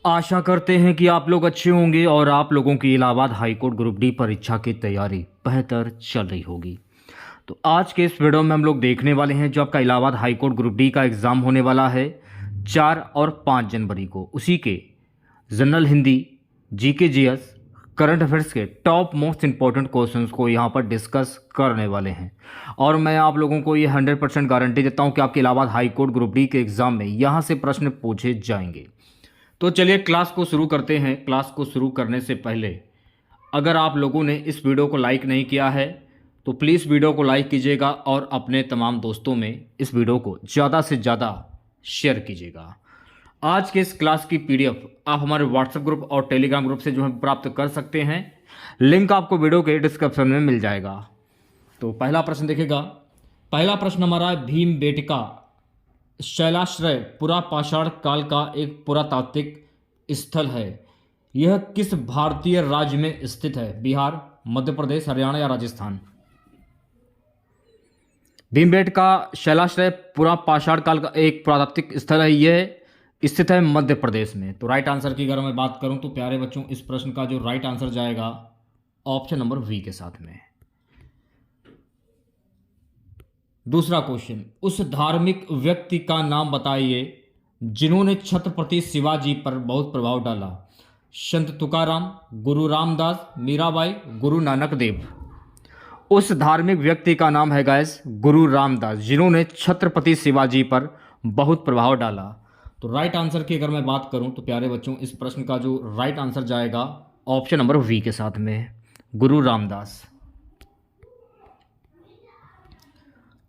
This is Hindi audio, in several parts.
आशा करते हैं कि आप लोग अच्छे होंगे और आप लोगों की इलाहाबाद हाईकोर्ट ग्रुप डी परीक्षा की तैयारी बेहतर चल रही होगी। तो आज के इस वीडियो में हम लोग देखने वाले हैं जो आपका इलाहाबाद हाईकोर्ट ग्रुप डी का एग्ज़ाम होने वाला है 4 और 5 जनवरी को। उसी के general Hindi, GK GS, current affairs के टॉप मोस्ट इंपॉर्टेंट क्वेश्चंस को यहाँ पर डिस्कस करने वाले हैं। और मैं आप लोगों को ये 100% गारंटी देता हूँ कि आपके इलाहाबाद हाईकोर्ट ग्रुप डी के एग्ज़ाम में यहाँ से प्रश्न पूछे जाएंगे। तो चलिए क्लास को शुरू करते हैं। क्लास को शुरू करने से पहले अगर आप लोगों ने इस वीडियो को लाइक नहीं किया है तो प्लीज़ वीडियो को लाइक कीजिएगा और अपने तमाम दोस्तों में इस वीडियो को ज़्यादा से ज़्यादा शेयर कीजिएगा। आज के इस क्लास की पीडीएफ आप हमारे व्हाट्सएप ग्रुप और टेलीग्राम ग्रुप से जो है प्राप्त कर सकते हैं। लिंक आपको वीडियो के डिस्क्रिप्शन में मिल जाएगा। तो पहला प्रश्न देखिएगा। पहला प्रश्न हमारा है, भीमबेटका शैलाश्रय पुरा पाषाण काल का एक पुरातात्विक स्थल है। यह किस भारतीय राज्य में स्थित है? बिहार, मध्य प्रदेश, हरियाणा या राजस्थान? भीमबेटका शैलाश्रय पुरा पाषाण काल का एक पुरातात्विक स्थल है। यह स्थित है मध्य प्रदेश में। तो राइट आंसर की अगर मैं बात करूं तो प्यारे बच्चों इस प्रश्न का जो राइट आंसर जाएगा ऑप्शन नंबर वी के साथ में। दूसरा क्वेश्चन, उस धार्मिक व्यक्ति का नाम बताइए जिन्होंने छत्रपति शिवाजी पर बहुत प्रभाव डाला। संत तुकाराम, गुरु रामदास, मीराबाई, गुरु नानक देव। उस धार्मिक व्यक्ति का नाम है गाइस गुरु रामदास, जिन्होंने छत्रपति शिवाजी पर बहुत प्रभाव डाला। तो राइट आंसर की अगर मैं बात करूं तो प्यारे बच्चों इस प्रश्न का जो राइट आंसर जाएगा ऑप्शन नंबर वी के साथ में, गुरु रामदास।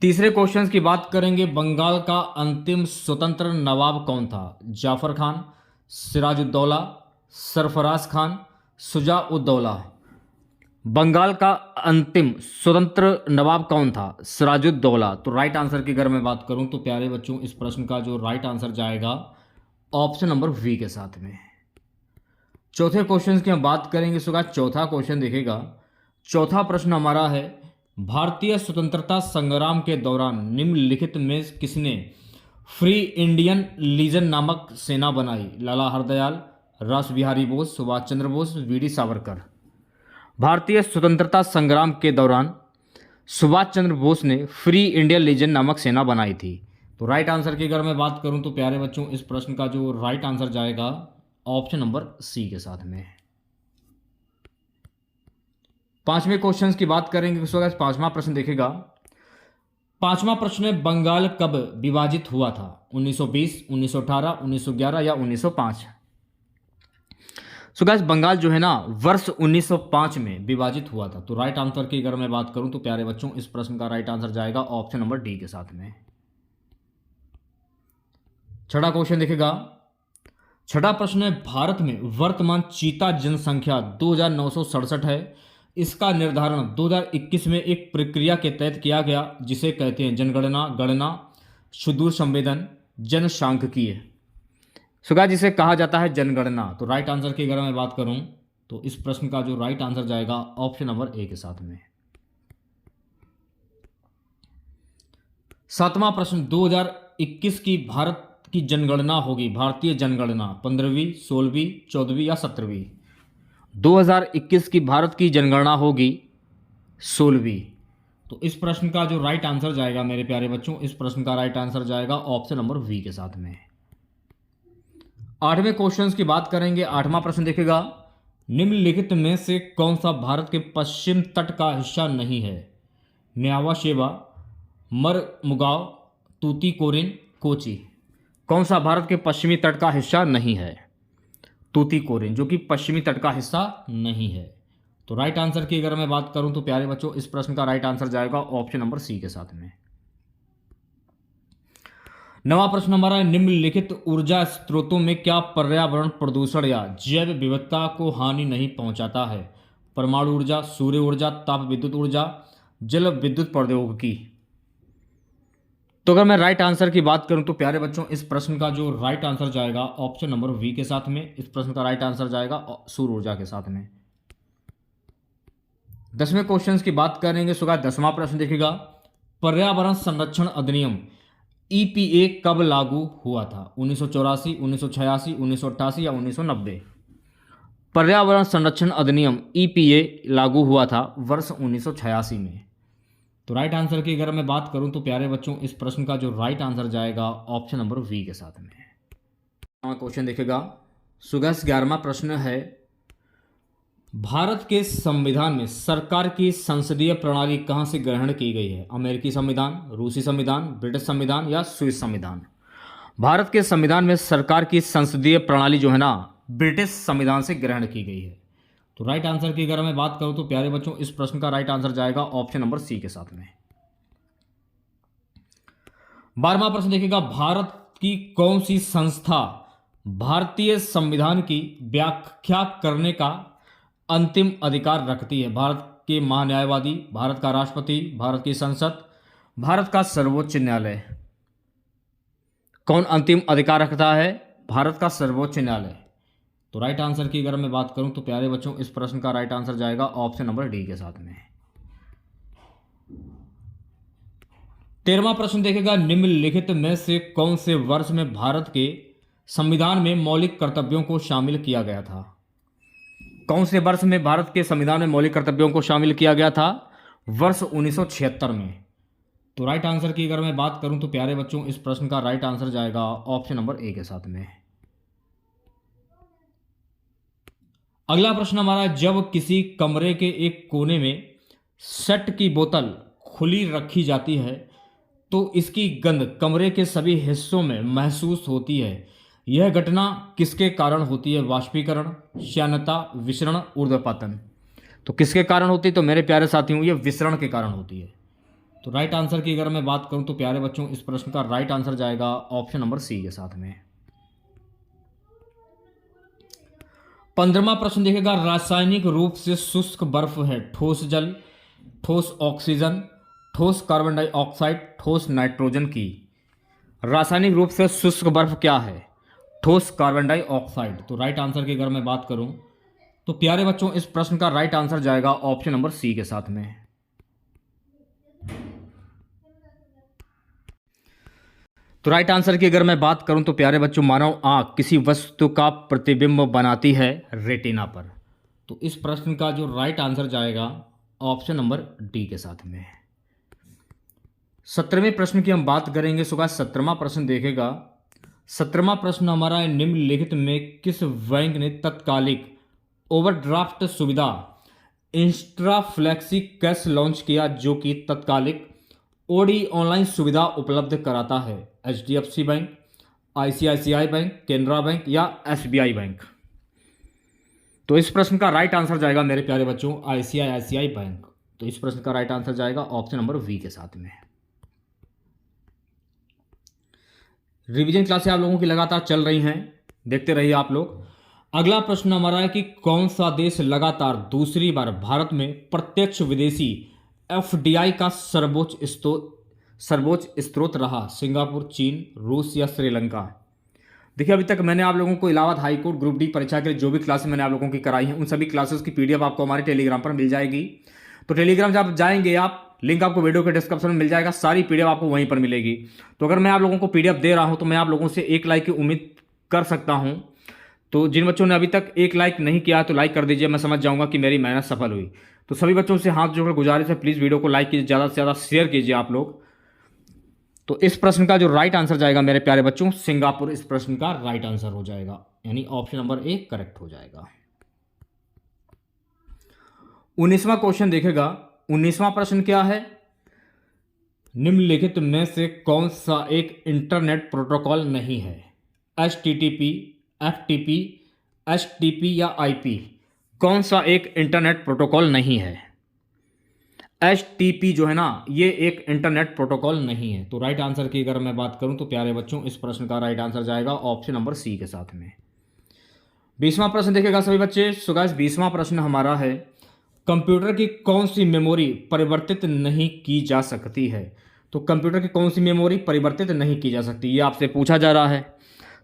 तीसरे क्वेश्चन की बात करेंगे। बंगाल का अंतिम स्वतंत्र नवाब कौन था? जाफर खान, सिराजुद्दौला, सरफराज खान, शुजा-उद-दौला। बंगाल का अंतिम स्वतंत्र नवाब कौन था? सिराजुद्दौला। तो राइट आंसर की अगर मैं बात करूं तो प्यारे बच्चों इस प्रश्न का जो राइट आंसर जाएगा ऑप्शन नंबर वी के साथ में। चौथे क्वेश्चन की हम बात करेंगे। सो गाइस चौथा क्वेश्चन देखिएगा। चौथा प्रश्न हमारा है, भारतीय स्वतंत्रता संग्राम के दौरान निम्नलिखित में किसने फ्री इंडियन लीजन नामक सेना बनाई? लाला हरदयाल, रास बिहारी बोस, सुभाष चंद्र बोस, वीडी सावरकर। भारतीय स्वतंत्रता संग्राम के दौरान सुभाष चंद्र बोस ने फ्री इंडियन लीजन नामक सेना बनाई थी। तो राइट आंसर की अगर मैं बात करूं तो प्यारे बच्चों इस प्रश्न का जो राइट आंसर जाएगा ऑप्शन नंबर सी के साथ में। पांचवें क्वेश्चन की बात करेंगे। पांचवा प्रश्न देखेगा। पांचवा प्रश्न है, बंगाल कब विभाजित हुआ था? 1920, 1918, 1911 या 1905? सो गाइस बंगाल जो है ना वर्ष 1905 में विभाजित हुआ था। तो राइट आंसर की अगर मैं बात करूं तो प्यारे बच्चों इस प्रश्न का राइट आंसर जाएगा ऑप्शन नंबर डी के साथ में। छठा क्वेश्चन देखेगा। छठा प्रश्न है, भारत में वर्तमान चीता जनसंख्या 2967 है। इसका निर्धारण 2021 में एक प्रक्रिया के तहत किया गया जिसे कहते हैं जनगणना, गणना, सुदूर संवेदन, जनसांख्यिकीय। सुगा जिसे कहा जाता है जनगणना। तो राइट आंसर की अगर मैं बात करूं तो इस प्रश्न का जो राइट आंसर जाएगा ऑप्शन नंबर ए के साथ में। सातवां प्रश्न, 2021 की भारत की जनगणना होगी, भारतीय जनगणना 15वीं, 16वीं, 14वीं या 17वीं? 2021 की भारत की जनगणना होगी 16वीं। तो इस प्रश्न का जो राइट आंसर जाएगा मेरे प्यारे बच्चों इस प्रश्न का राइट आंसर जाएगा ऑप्शन नंबर वी के साथ में। आठवें क्वेश्चन की बात करेंगे। आठवां प्रश्न देखेगा, निम्नलिखित में से कौन सा भारत के पश्चिम तट का हिस्सा नहीं है? न्यावा शेवा, मरमुगाव, तूतीकोरिन, कोची। कौन सा भारत के पश्चिमी तट का हिस्सा नहीं है? तूतीकोरिन जो कि पश्चिमी तट का हिस्सा नहीं है। तो राइट आंसर की अगर मैं बात करूं तो प्यारे बच्चों इस प्रश्न का राइट आंसर जाएगा ऑप्शन नंबर सी के साथ में। नवा प्रश्न हमारा है, निम्नलिखित ऊर्जा स्रोतों में क्या पर्यावरण प्रदूषण या जैव विविधता को हानि नहीं पहुंचाता है? परमाणु ऊर्जा, सूर्य ऊर्जा, ताप विद्युत ऊर्जा, जल विद्युत प्रौद्योगिकी। तो अगर मैं राइट आंसर की बात करूं तो प्यारे बच्चों इस प्रश्न का जो राइट आंसर जाएगा ऑप्शन नंबर वी के साथ में। इस प्रश्न का राइट आंसर जाएगा सूर्य ऊर्जा के साथ में। 10वें क्वेश्चन की बात करेंगे। सुगा 10वां प्रश्न देखिएगा, पर्यावरण संरक्षण अधिनियम ईपीए कब लागू हुआ था? 1984, 1986, 1988 या 1990? पर्यावरण संरक्षण अधिनियम ईपीए लागू हुआ था वर्ष 1986 में। तो राइट आंसर की अगर मैं बात करूं तो प्यारे बच्चों इस प्रश्न का जो राइट आंसर जाएगा ऑप्शन नंबर वी के साथ में। क्वेश्चन देखेगा सुगस 11वां प्रश्न है, भारत के संविधान में सरकार की संसदीय प्रणाली कहां से ग्रहण की गई है? अमेरिकी संविधान, रूसी संविधान, ब्रिटिश संविधान या स्विस संविधान? भारत के संविधान में सरकार की संसदीय प्रणाली जो है ना ब्रिटिश संविधान से ग्रहण की गई है। तो राइट आंसर की अगर मैं बात करूं तो प्यारे बच्चों इस प्रश्न का राइट आंसर जाएगा ऑप्शन नंबर सी के साथ में। 12वां प्रश्न देखिएगा, भारत की कौन सी संस्था भारतीय संविधान की व्याख्या करने का अंतिम अधिकार रखती है? भारत के महान्यायवादी, भारत का राष्ट्रपति, भारत की संसद, भारत का सर्वोच्च न्यायालय? कौन अंतिम अधिकार रखता है? भारत का सर्वोच्च न्यायालय। तो राइट आंसर की अगर मैं बात करूं तो प्यारे बच्चों इस प्रश्न का राइट आंसर जाएगा ऑप्शन नंबर डी के साथ में। 13वां प्रश्न देखेगा, निम्नलिखित में से कौन से वर्ष में भारत के संविधान में मौलिक कर्तव्यों को शामिल किया गया था? कौन से वर्ष में भारत के संविधान में मौलिक कर्तव्यों को शामिल किया गया था? वर्ष 1976 में। तो राइट आंसर की अगर मैं बात करूं तो प्यारे बच्चों इस प्रश्न का राइट आंसर जाएगा ऑप्शन नंबर ए के साथ में। अगला प्रश्न हमारा, जब किसी कमरे के एक कोने में शट की बोतल खुली रखी जाती है तो इसकी गंध कमरे के सभी हिस्सों में महसूस होती है। यह घटना किसके कारण होती है? वाष्पीकरण, श्यानता, विसरण, ऊर्ध्वपतन? तो किसके कारण होती है? तो मेरे प्यारे साथियों ये विसरण के कारण होती है। तो राइट आंसर की अगर मैं बात करूं तो प्यारे बच्चों इस प्रश्न का राइट आंसर जाएगा ऑप्शन नंबर सी के साथ में। 15वां प्रश्न देखेगा, रासायनिक रूप से शुष्क बर्फ है ठोस जल, ठोस ऑक्सीजन, ठोस कार्बन डाइऑक्साइड, ठोस नाइट्रोजन की? रासायनिक रूप से शुष्क बर्फ क्या है? ठोस कार्बन डाइऑक्साइड। तो राइट आंसर की अगर मैं बात करूं तो प्यारे बच्चों इस प्रश्न का राइट आंसर जाएगा ऑप्शन नंबर सी के साथ में। तो राइट आंसर की अगर मैं बात करूं तो प्यारे बच्चों मानव आंख किसी वस्तु का प्रतिबिंब बनाती है रेटिना पर। तो इस प्रश्न का जो राइट आंसर जाएगा ऑप्शन नंबर डी के साथ में। 17वें प्रश्न की हम बात करेंगे। सुबह 17वां प्रश्न देखेगा, 17वां प्रश्न हमारा है, निम्नलिखित में किस बैंक ने तत्कालिक ओवरड्राफ्ट सुविधा इंस्ट्रा फ्लेक्सी कैश लॉन्च किया जो कि तत्कालिक ओडी ऑनलाइन सुविधा उपलब्ध कराता है? HDFC bank, ICICI bank, Canara bank या एसबीआई बैंक? तो इस प्रश्न का राइट आंसर जाएगा मेरे प्यारे बच्चों आईसीआईसीआई बैंक। तो इस प्रश्न का राइट आंसर जाएगा ऑप्शन नंबर वी के साथ में। रिवीजन क्लासें आप लोगों की लगातार चल रही हैं, देखते रहिए आप लोग। अगला प्रश्न हमारा है कि कौन सा देश लगातार दूसरी बार भारत में प्रत्यक्ष विदेशी एफडीआई का सर्वोच्च स्रोत रहा? सिंगापुर, चीन, रूस या श्रीलंका? देखिए अभी तक मैंने आप लोगों को इलाहाबाद हाईकोर्ट ग्रुप डी परीक्षा के लिए जो भी क्लासेस मैंने आप लोगों की कराई हैं उन सभी क्लासेस की पीडीएफ आपको हमारे टेलीग्राम पर मिल जाएगी। तो टेलीग्राम जब जाएंगे आप, लिंक आपको वीडियो के डिस्क्रिप्शन में मिल जाएगा, सारी पीडीएफ आपको वहीं पर मिलेगी। तो अगर मैं आप लोगों को पीडीएफ दे रहा हूं तो मैं आप लोगों से एक लाइक की उम्मीद कर सकता हूं। तो जिन बच्चों ने अभी तक एक लाइक नहीं किया तो लाइक कर दीजिए, मैं समझ जाऊंगा कि मेरी मेहनत सफल हुई। तो सभी बच्चों से हाथ जोड़कर गुजारिश है, प्लीज़ वीडियो को लाइक कीजिए, ज़्यादा से ज़्यादा शेयर कीजिए आप लोग। तो इस प्रश्न का जो राइट आंसर जाएगा मेरे प्यारे बच्चों सिंगापुर, इस प्रश्न का राइट आंसर हो जाएगा, यानी ऑप्शन नंबर ए करेक्ट हो जाएगा। 19वां क्वेश्चन देखेगा। 19वां प्रश्न क्या है, निम्नलिखित में से कौन सा एक इंटरनेट प्रोटोकॉल नहीं है? HTTP, FTP, HTTP या IP? कौन सा एक इंटरनेट प्रोटोकॉल नहीं है? HTTP जो है ना ये एक इंटरनेट प्रोटोकॉल नहीं है। तो राइट आंसर की अगर मैं बात करूं तो प्यारे बच्चों इस प्रश्न का राइट आंसर जाएगा ऑप्शन नंबर सी के साथ में। 20वां प्रश्न देखेगा सभी बच्चे। सो गाइस 20वां प्रश्न हमारा है, कंप्यूटर की कौन सी मेमोरी परिवर्तित नहीं की जा सकती है? तो कंप्यूटर की कौन सी मेमोरी परिवर्तित नहीं की जा सकती, ये आपसे पूछा जा रहा है।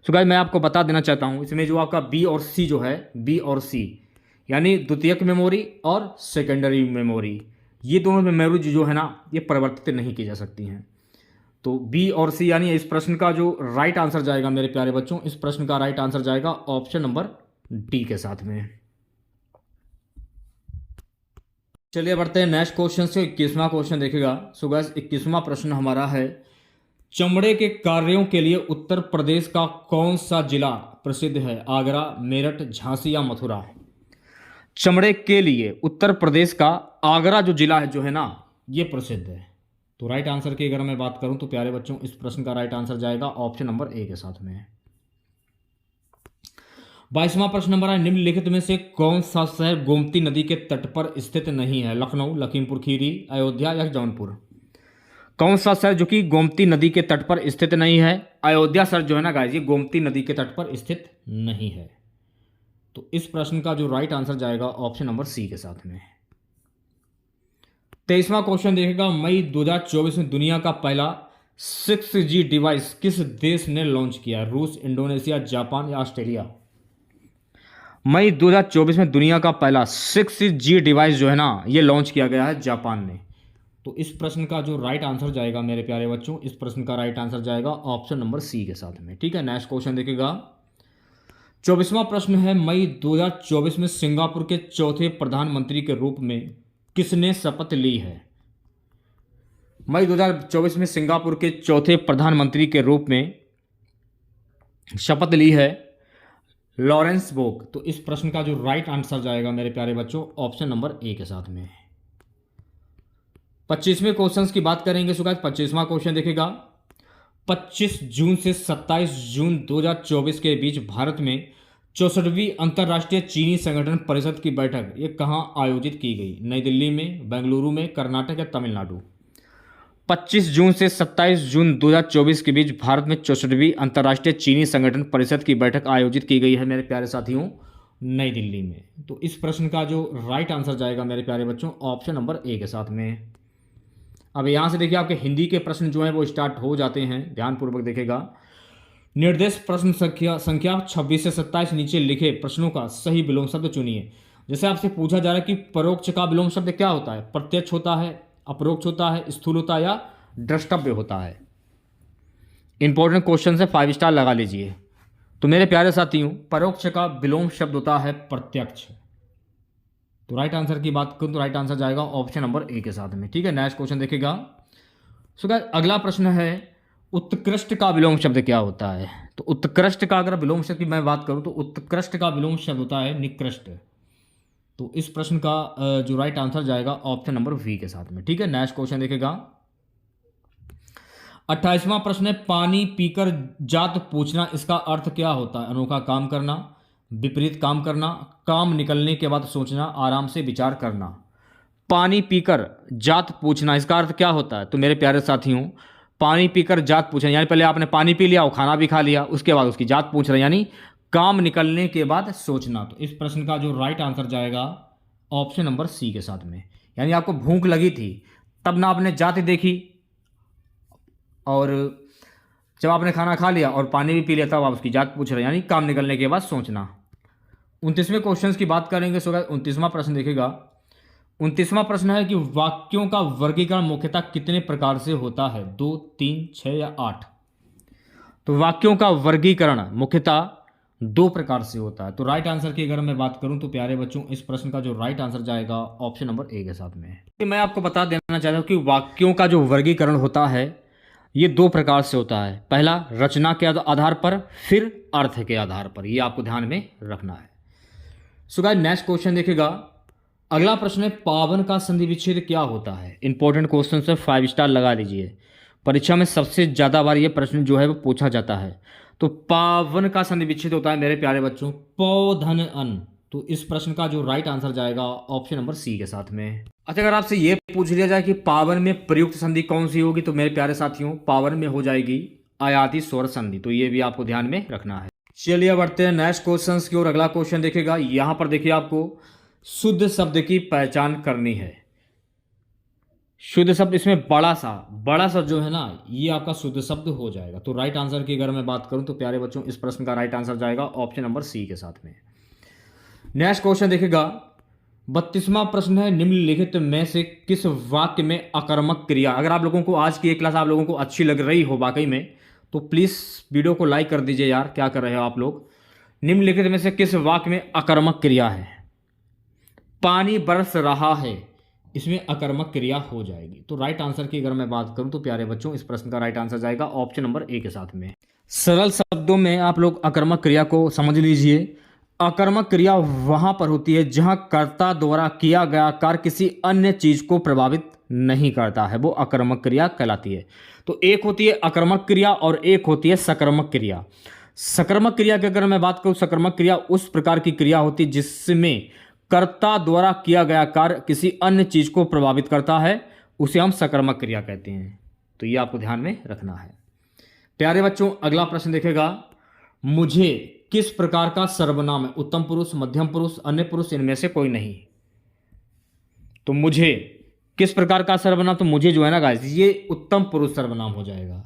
सो गाइस मैं आपको बता देना चाहता हूँ, इसमें जो आपका बी और सी जो है, बी और सी यानी द्वितीयक मेमोरी और सेकेंडरी मेमोरी, ये दोनों मेमोरी जो है ना ये परिवर्तित नहीं की जा सकती हैं। तो बी और सी यानी इस प्रश्न का जो राइट आंसर जाएगा मेरे प्यारे बच्चों, इस प्रश्न का राइट आंसर जाएगा ऑप्शन नंबर डी के साथ में। चलिए बढ़ते हैं नेक्स्ट क्वेश्चन से। 21वां क्वेश्चन देखिएगा। सो गाइस 21वां प्रश्न हमारा है, चमड़े के कार्यों के लिए उत्तर प्रदेश का कौन सा जिला प्रसिद्ध है? आगरा, मेरठ, झांसी या मथुरा? चमड़े के लिए उत्तर प्रदेश का आगरा जो जिला है जो है ना, ये प्रसिद्ध है। तो राइट आंसर की अगर मैं बात करूं तो प्यारे बच्चों, इस प्रश्न का राइट आंसर जाएगा ऑप्शन नंबर ए के साथ में। 22वां प्रश्न नंबर है, निम्नलिखित में से कौन सा शहर गोमती नदी के तट पर स्थित नहीं है? लखनऊ, लखीमपुर खीरी, अयोध्या या जौनपुर? कौन सा शहर जो कि गोमती नदी के तट पर स्थित नहीं है? अयोध्या शहर जो है ना गाइस, ये गोमती नदी के तट पर स्थित नहीं है। तो इस प्रश्न का जो राइट आंसर जाएगा ऑप्शन नंबर सी के साथ में। 23वां क्वेश्चन देखेगा, मई 2024 में दुनिया का पहला 6G डिवाइस किस देश ने लॉन्च किया? रूस, इंडोनेशिया, जापान या ऑस्ट्रेलिया? मई 2024 में दुनिया का पहला 6G डिवाइस जो है ना, ये लॉन्च किया गया है जापान ने। तो इस प्रश्न का जो राइट आंसर जाएगा मेरे प्यारे बच्चों, इस प्रश्न का राइट आंसर जाएगा ऑप्शन नंबर सी के साथ में। ठीक है, नेक्स्ट क्वेश्चन देखिएगा। 24वां प्रश्न है, मई 2024 में सिंगापुर के चौथे प्रधानमंत्री के रूप में किसने शपथ ली है? मई 2024 में सिंगापुर के चौथे प्रधानमंत्री के रूप में शपथ ली है लॉरेंस वोंग। तो इस प्रश्न का जो राइट आंसर जाएगा मेरे प्यारे बच्चों, ऑप्शन नंबर ए के साथ में। 25वें क्वेश्चन की बात करेंगे। सो गाइस 25वां क्वेश्चन देखेगा, 25 जून से 27 जून 2024 के बीच भारत में 64वीं अंतर्राष्ट्रीय चीनी संगठन परिषद की बैठक ये कहाँ आयोजित की गई? नई दिल्ली में, बेंगलुरु में, कर्नाटक या तमिलनाडु? 25 जून से 27 जून 2024 के बीच भारत में 64वीं अंतर्राष्ट्रीय चीनी संगठन परिषद की बैठक आयोजित की गई है मेरे प्यारे साथियों, नई दिल्ली में। तो इस प्रश्न का जो राइट आंसर जाएगा मेरे प्यारे बच्चों, ऑप्शन नंबर ए के साथ में। अब यहाँ से देखिए आपके हिंदी के प्रश्न जो हैं वो स्टार्ट हो जाते हैं, ध्यानपूर्वक देखेगा। निर्देश प्रश्न संख्या 26 से 27 नीचे लिखे प्रश्नों का सही विलोम शब्द चुनिए। जैसे आपसे पूछा जा रहा है कि परोक्ष का विलोम शब्द क्या होता है? प्रत्यक्ष होता है, अपरोक्ष होता है, स्थूल होता है या द्रष्टव्य होता है? इंपॉर्टेंट क्वेश्चन है, 5 स्टार लगा लीजिए। तो मेरे प्यारे साथियों, परोक्ष का विलोम शब्द होता है प्रत्यक्ष। तो राइट आंसर की बात करूं तो राइट आंसर जाएगा ऑप्शन नंबर ए के साथ में। ठीक है, नेक्स्ट क्वेश्चन देखिएगा। सो गाइस अगला प्रश्न है, उत्कृष्ट का विलोम शब्द क्या होता है? तो उत्कृष्ट का अगर विलोम शब्द की मैं बात करूं तो उत्कृष्ट का विलोम शब्द होता है निकृष्ट। तो इस प्रश्न का जो राइट आंसर जाएगा ऑप्शन नंबर वी के साथ में। ठीक है, नेक्स्ट क्वेश्चन देखिएगा। 28वां प्रश्न है, पानी पीकर जात पूछना, इसका अर्थ क्या होता है? अनोखा काम करना, विपरीत काम करना, काम निकलने के बाद सोचना, आराम से विचार करना। पानी पीकर जात पूछना, इसका अर्थ क्या होता है? तो मेरे प्यारे साथियों, पानी पीकर जात पूछना यानी पहले आपने पानी पी लिया और खाना भी खा लिया, उसके बाद उसकी जात पूछ रहे यानी काम निकलने के बाद सोचना। तो इस प्रश्न का जो राइट आंसर जाएगा ऑप्शन नंबर सी के साथ में। यानी आपको भूख लगी थी तब ना आपने जात देखी, और जब आपने खाना खा लिया और पानी भी पी लिया तब आप उसकी जात पूछ रहे हैं, यानी काम निकलने के बाद सोचना। 29वें क्वेश्चन की बात करेंगे। सो 29वां प्रश्न देखेगा। 29वां प्रश्न है कि वाक्यों का वर्गीकरण मुख्यतः कितने प्रकार से होता है? 2, 3, 6 या 8? तो वाक्यों का वर्गीकरण मुख्यतः 2 प्रकार से होता है। तो राइट आंसर की अगर मैं बात करूं तो प्यारे बच्चों, इस प्रश्न का जो राइट आंसर जाएगा ऑप्शन नंबर ए के साथ में। मैं आपको बता देना चाहता हूं कि वाक्यों का जो वर्गीकरण होता है ये 2 प्रकार से होता है। पहला रचना के आधार पर, फिर अर्थ के आधार पर। ये आपको ध्यान में रखना है। सो गाइस नेक्स्ट क्वेश्चन देखिएगा। अगला प्रश्न है, पावन का संधि विच्छेद क्या होता है? इंपॉर्टेंट क्वेश्चन से 5 स्टार लगा लीजिए। परीक्षा में सबसे ज़्यादा बार ये प्रश्न जो है वो पूछा जाता है। तो पावन का संधि विच्छेद होता है मेरे प्यारे बच्चों पौ धन अन। तो इस प्रश्न का जो राइट आंसर जाएगा ऑप्शन नंबर सी के साथ में। अच्छा, अगर आपसे ये पूछ लिया जाए कि पावन में प्रयुक्त संधि कौन सी होगी, तो मेरे प्यारे साथियों पावन में हो जाएगी आयाती स्वर संधि। तो ये भी आपको ध्यान में रखना है। चलिए बढ़ते हैं नेक्स्ट क्वेश्चन की ओर। अगला क्वेश्चन देखिएगा। यहां पर देखिए आपको शुद्ध शब्द की पहचान करनी है। शुद्ध शब्द, इसमें बड़ा सा जो है ना, ये आपका शुद्ध शब्द हो जाएगा। तो राइट आंसर की अगर मैं बात करूं तो प्यारे बच्चों, इस प्रश्न का राइट आंसर जाएगा ऑप्शन नंबर सी के साथ में। नेक्स्ट क्वेश्चन देखिएगा। 32वां प्रश्न है, निम्नलिखित में से किस वाक्य में आकर्मक क्रिया। अगर आप लोगों को आज की ये क्लास आप लोगों को अच्छी लग रही हो वाकई में, तो प्लीज़ वीडियो को लाइक कर दीजिए यार, क्या कर रहे हो आप लोग। निम्नलिखित में से किस वाक्य में आकर्मक क्रिया है। पानी बरस रहा है, इसमें आकर्मक क्रिया हो जाएगी। तो राइट आंसर की अगर मैं बात करूं तो प्यारे बच्चों, इस प्रश्न का राइट आंसर जाएगा ऑप्शन नंबर ए के साथ में। सरल शब्दों में आप लोग आकर्मक क्रिया को समझ लीजिए। आकर्मक क्रिया वहां पर होती है जहां कर्ता द्वारा किया गया कार्य किसी अन्य चीज को प्रभावित नहीं करता है, वो आकर्मक क्रिया कहलाती है। तो एक होती है आकर्मक क्रिया और एक होती है सकर्मक क्रिया। सकर्मक क्रिया की अगर मैं बात करूं, सकर्मक क्रिया उस प्रकार की क्रिया होती है जिसमें कर्ता द्वारा किया गया कार्य किसी अन्य चीज को प्रभावित करता है, उसे हम सकर्मक क्रिया कहते हैं। तो ये आपको ध्यान में रखना है। प्यारे बच्चों, अगला प्रश्न देखेगा, मुझे किस प्रकार का सर्वनाम है। उत्तम पुरुष, मध्यम पुरुष, अन्य पुरुष, इनमें से कोई नहीं। तो मुझे किस प्रकार का सर्वनाम, तो मुझे जो है ना गाइस, ये उत्तम पुरुष सर्वनाम हो जाएगा।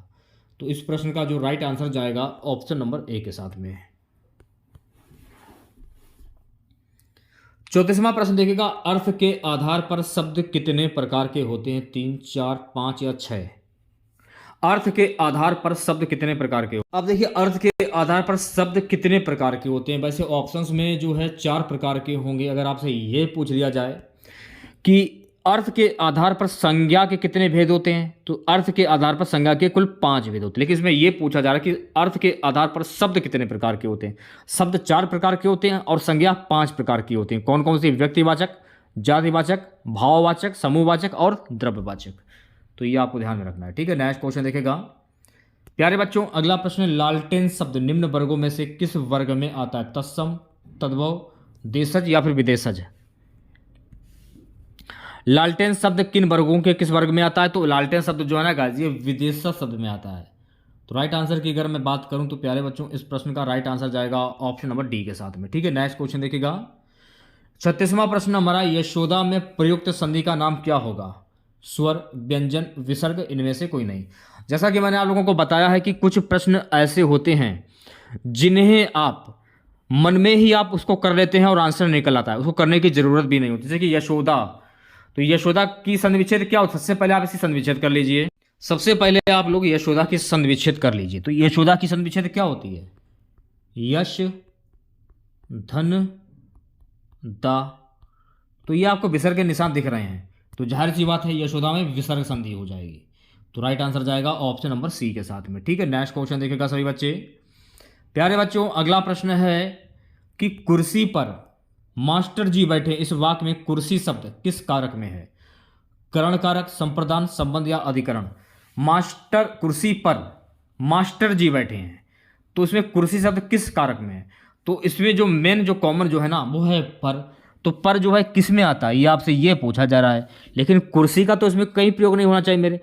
तो इस प्रश्न का जो राइट आंसर जाएगा ऑप्शन नंबर ए के साथ में। 34वां प्रश्न देखेगा, अर्थ के आधार पर शब्द कितने प्रकार के होते हैं। 3, 4, 5 या 6। अर्थ के आधार पर शब्द कितने प्रकार के होते हैं। अब देखिए, अर्थ के आधार पर शब्द कितने प्रकार के होते हैं। वैसे ऑप्शंस में जो है 4 प्रकार के होंगे। अगर आपसे ये पूछ लिया जाए कि अर्थ के आधार पर संज्ञा के कितने भेद होते हैं, तो अर्थ के आधार पर संज्ञा के कुल 5 भेद होते हैं। लेकिन इसमें यह पूछा जा रहा है कि अर्थ के आधार पर शब्द कितने प्रकार के होते हैं। शब्द 4 प्रकार के होते हैं और संज्ञा 5 प्रकार की होती हैं। कौन कौन सी? व्यक्तिवाचक, जातिवाचक, भाववाचक, समूहवाचक और द्रव्यवाचक। तो ये आपको ध्यान में रखना है, ठीक है। नेक्स्ट क्वेश्चन देखेगा प्यारे बच्चों, अगला प्रश्न, लालटेन शब्द निम्न वर्गों में से किस वर्ग में आता है। तत्सम, तद्भव, देशज या फिर विदेशज। लालटेन शब्द किन वर्गों के किस वर्ग में आता है। तो लालटेन शब्द जो है ना गाइस, ये विदेशज शब्द में आता है। तो राइट आंसर की अगर मैं बात करूं तो प्यारे बच्चों, इस प्रश्न का राइट आंसर जाएगा ऑप्शन नंबर डी के साथ में, ठीक है। नेक्स्ट क्वेश्चन देखिएगा, 36वां प्रश्न हमारा, यशोदा में प्रयुक्त संधि का नाम क्या होगा। स्वर, व्यंजन, विसर्ग, इनमें से कोई नहीं। जैसा कि मैंने आप लोगों को बताया है कि कुछ प्रश्न ऐसे होते हैं जिन्हें आप मन में ही आप उसको कर लेते हैं और आंसर निकल आता है, उसको करने की जरूरत भी नहीं होती। जैसे कि यशोदा, तो यशोदा की संधि विच्छेद क्या होता है। सबसे पहले आप इसकी संधि विच्छेद कर लीजिए। सबसे पहले आप लोग यशोदा की संधि विच्छेद कर लीजिए। तो यशोदा की संधि विच्छेद क्या होती है। यश, धन, दा। तो ये आपको विसर्ग के निशान दिख रहे हैं, तो जाहिर सी बात है यशोदा में विसर्ग संधि हो जाएगी। तो राइट आंसर जाएगा ऑप्शन नंबर सी के साथ में, ठीक है। नेक्स्ट क्वेश्चन देखेगा सभी बच्चे। प्यारे बच्चों, अगला प्रश्न है कि कुर्सी पर मास्टर जी बैठे, इस वाक्य में कुर्सी शब्द किस कारक में है। करण कारक, संप्रदान, संबंध या अधिकरण। मास्टर, कुर्सी पर मास्टर जी बैठे हैं, तो इसमें कुर्सी शब्द किस कारक में है। तो इसमें जो मेन जो कॉमन जो है ना वो है पर। तो पर जो है किस में आता है, ये आपसे ये पूछा जा रहा है। लेकिन कुर्सी का तो इसमें कहीं प्रयोग नहीं होना चाहिए मेरे।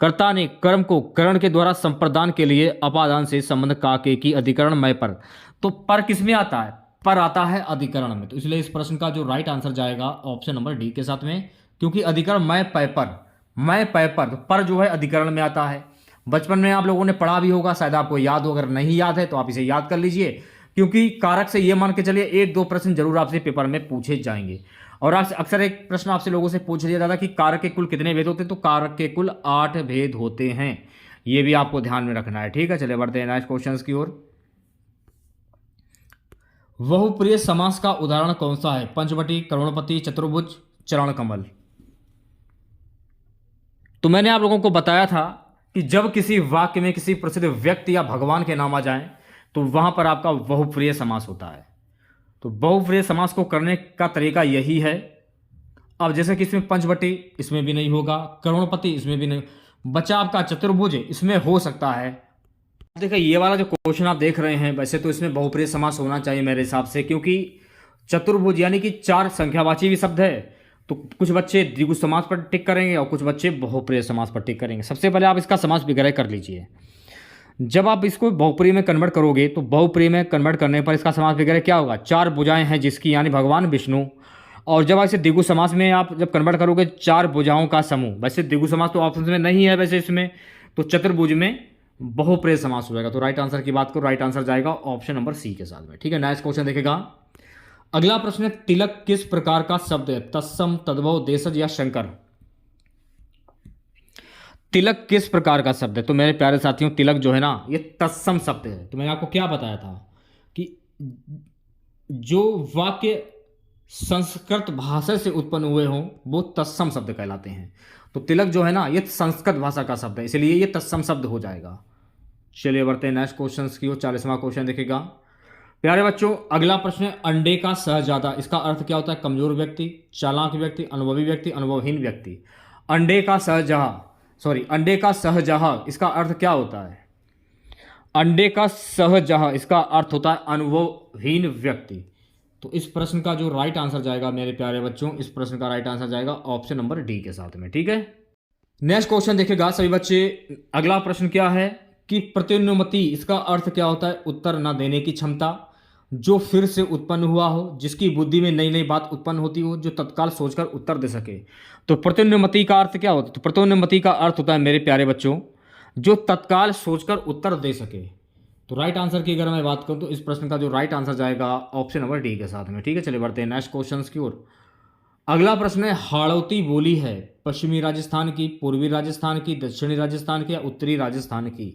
कर्ता ने कर्म को करण के द्वारा संप्रदान के लिए अपादान से संबंध काके की अधिकरण मय पर। तो पर किस में आता है, पर आता है अधिकरण में। तो इसलिए इस प्रश्न का जो राइट आंसर जाएगा ऑप्शन नंबर डी के साथ में, क्योंकि अधिकरण मय पय पर, मय पय पर, तो पर जो है अधिकरण में आता है। बचपन में आप लोगों ने पढ़ा भी होगा, शायद आपको याद हो। अगर नहीं याद है तो आप इसे याद कर लीजिए, क्योंकि कारक से ये मान के चलिए 1-2 प्रश्न जरूर आपसे पेपर में पूछे जाएंगे। और अक्सर एक प्रश्न आपसे लोगों से पूछ लिया जाता कि कारक के कुल कितने भेद होते हैं। तो कारक के कुल 8 भेद होते हैं, ये भी आपको ध्यान में रखना है, ठीक है। चलिए बढ़ते हैं नेक्स्ट क्वेश्चन की ओर। बहुप्रिय समास का उदाहरण कौन सा है। पंचवटी, करोड़पति, चतुर्भुज, चरण कमल। तो मैंने आप लोगों को बताया था कि जब किसी वाक्य में किसी प्रसिद्ध व्यक्ति या भगवान के नाम आ जाएं तो वहां पर आपका बहुप्रिय समास होता है। तो बहुप्रिय समास को करने का तरीका यही है। अब जैसे कि इसमें पंचवटी, इसमें भी नहीं होगा। करोड़पति, इसमें भी नहीं। बचा आपका चतुर्भुज, इसमें हो सकता है। देखिए ये वाला जो क्वेश्चन आप देख रहे हैं, वैसे तो इसमें बहुप्रिय समास होना चाहिए मेरे हिसाब से, क्योंकि चतुर्भुज यानी कि 4 संख्यावाची भी शब्द है। तो कुछ बच्चे द्विगु समास पर टिक करेंगे और कुछ बच्चे बहुप्रिय समास पर टिक करेंगे। सबसे पहले आप इसका समास विग्रह कर लीजिए। जब आप इसको बहुप्रिय में कन्वर्ट करोगे तो बहुप्रिय में कन्वर्ट करने पर इसका समास विग्रह क्या होगा। 4 भुजाएं हैं जिसकी, यानी भगवान विष्णु। और जब इसे द्विगु समास में आप जब कन्वर्ट करोगे, 4 भुजाओं का समूह। वैसे द्विगु समास तो ऑप्शन में नहीं है वैसे इसमें, तो चतुर्भुज में बहुप्रिय समास हो जाएगा। तो राइट आंसर की बात करो, राइट आंसर जाएगा ऑप्शन नंबर सी के साथ में, ठीक है। नेक्स्ट क्वेश्चन देखेगा, अगला प्रश्न है, तिलक किस प्रकार का शब्द है? तत्सम, तद्भव, देशज या शंकर? तिलक किस प्रकार का शब्द है? तो मेरे प्यारे साथियों, तिलक जो है ना, ये तत्सम शब्द है। तो मैंने आपको क्या बताया था कि जो वाक्य संस्कृत भाषा से उत्पन्न हुए हों वो तत्सम शब्द कहलाते हैं। तो तिलक जो है ना, ये संस्कृत भाषा का शब्द है, इसलिए ये तत्सम शब्द हो जाएगा। चलिए बढ़ते हैं नेक्स्ट क्वेश्चन की ओर। 40वां क्वेश्चन देखेगा प्यारे बच्चों। अगला प्रश्न है, अंडे का शहजादा, इसका अर्थ क्या होता है? कमजोर व्यक्ति, चालाक व्यक्ति, अनुभवी व्यक्ति, अनुभवहीन व्यक्ति। अंडे का शाहजहां, अंडे का शाहजहां, इसका अर्थ क्या होता है? अंडे का शाहजहां, इसका अर्थ होता है अनुभवहीन व्यक्ति। तो इस प्रश्न का जो राइट आंसर जाएगा मेरे प्यारे बच्चों, इस प्रश्न का राइट आंसर जाएगा ऑप्शन नंबर डी के साथ में। ठीक है, नेक्स्ट क्वेश्चन देखेगा सभी बच्चे। अगला प्रश्न क्या है कि प्रत्युन्नति, इसका अर्थ क्या होता है? उत्तर न देने की क्षमता, जो फिर से उत्पन्न हुआ हो, जिसकी बुद्धि में नई नई बात उत्पन्न होती हो, जो तत्काल सोचकर उत्तर दे सके। तो प्रत्युन्नति का अर्थ क्या होता है? तो प्रत्युन्नति का अर्थ होता है मेरे प्यारे बच्चों, जो तत्काल सोचकर उत्तर दे सके। तो राइट आंसर की अगर मैं बात करूं तो इस प्रश्न का जो राइट आंसर जाएगा ऑप्शन नंबर डी के साथ में। ठीक है, चलिए बढ़ते हैं नेक्स्ट क्वेश्चन की ओर। अगला प्रश्न है, हाड़ौती बोली है पश्चिमी राजस्थान की, पूर्वी राजस्थान की, दक्षिणी राजस्थान की या उत्तरी राजस्थान की?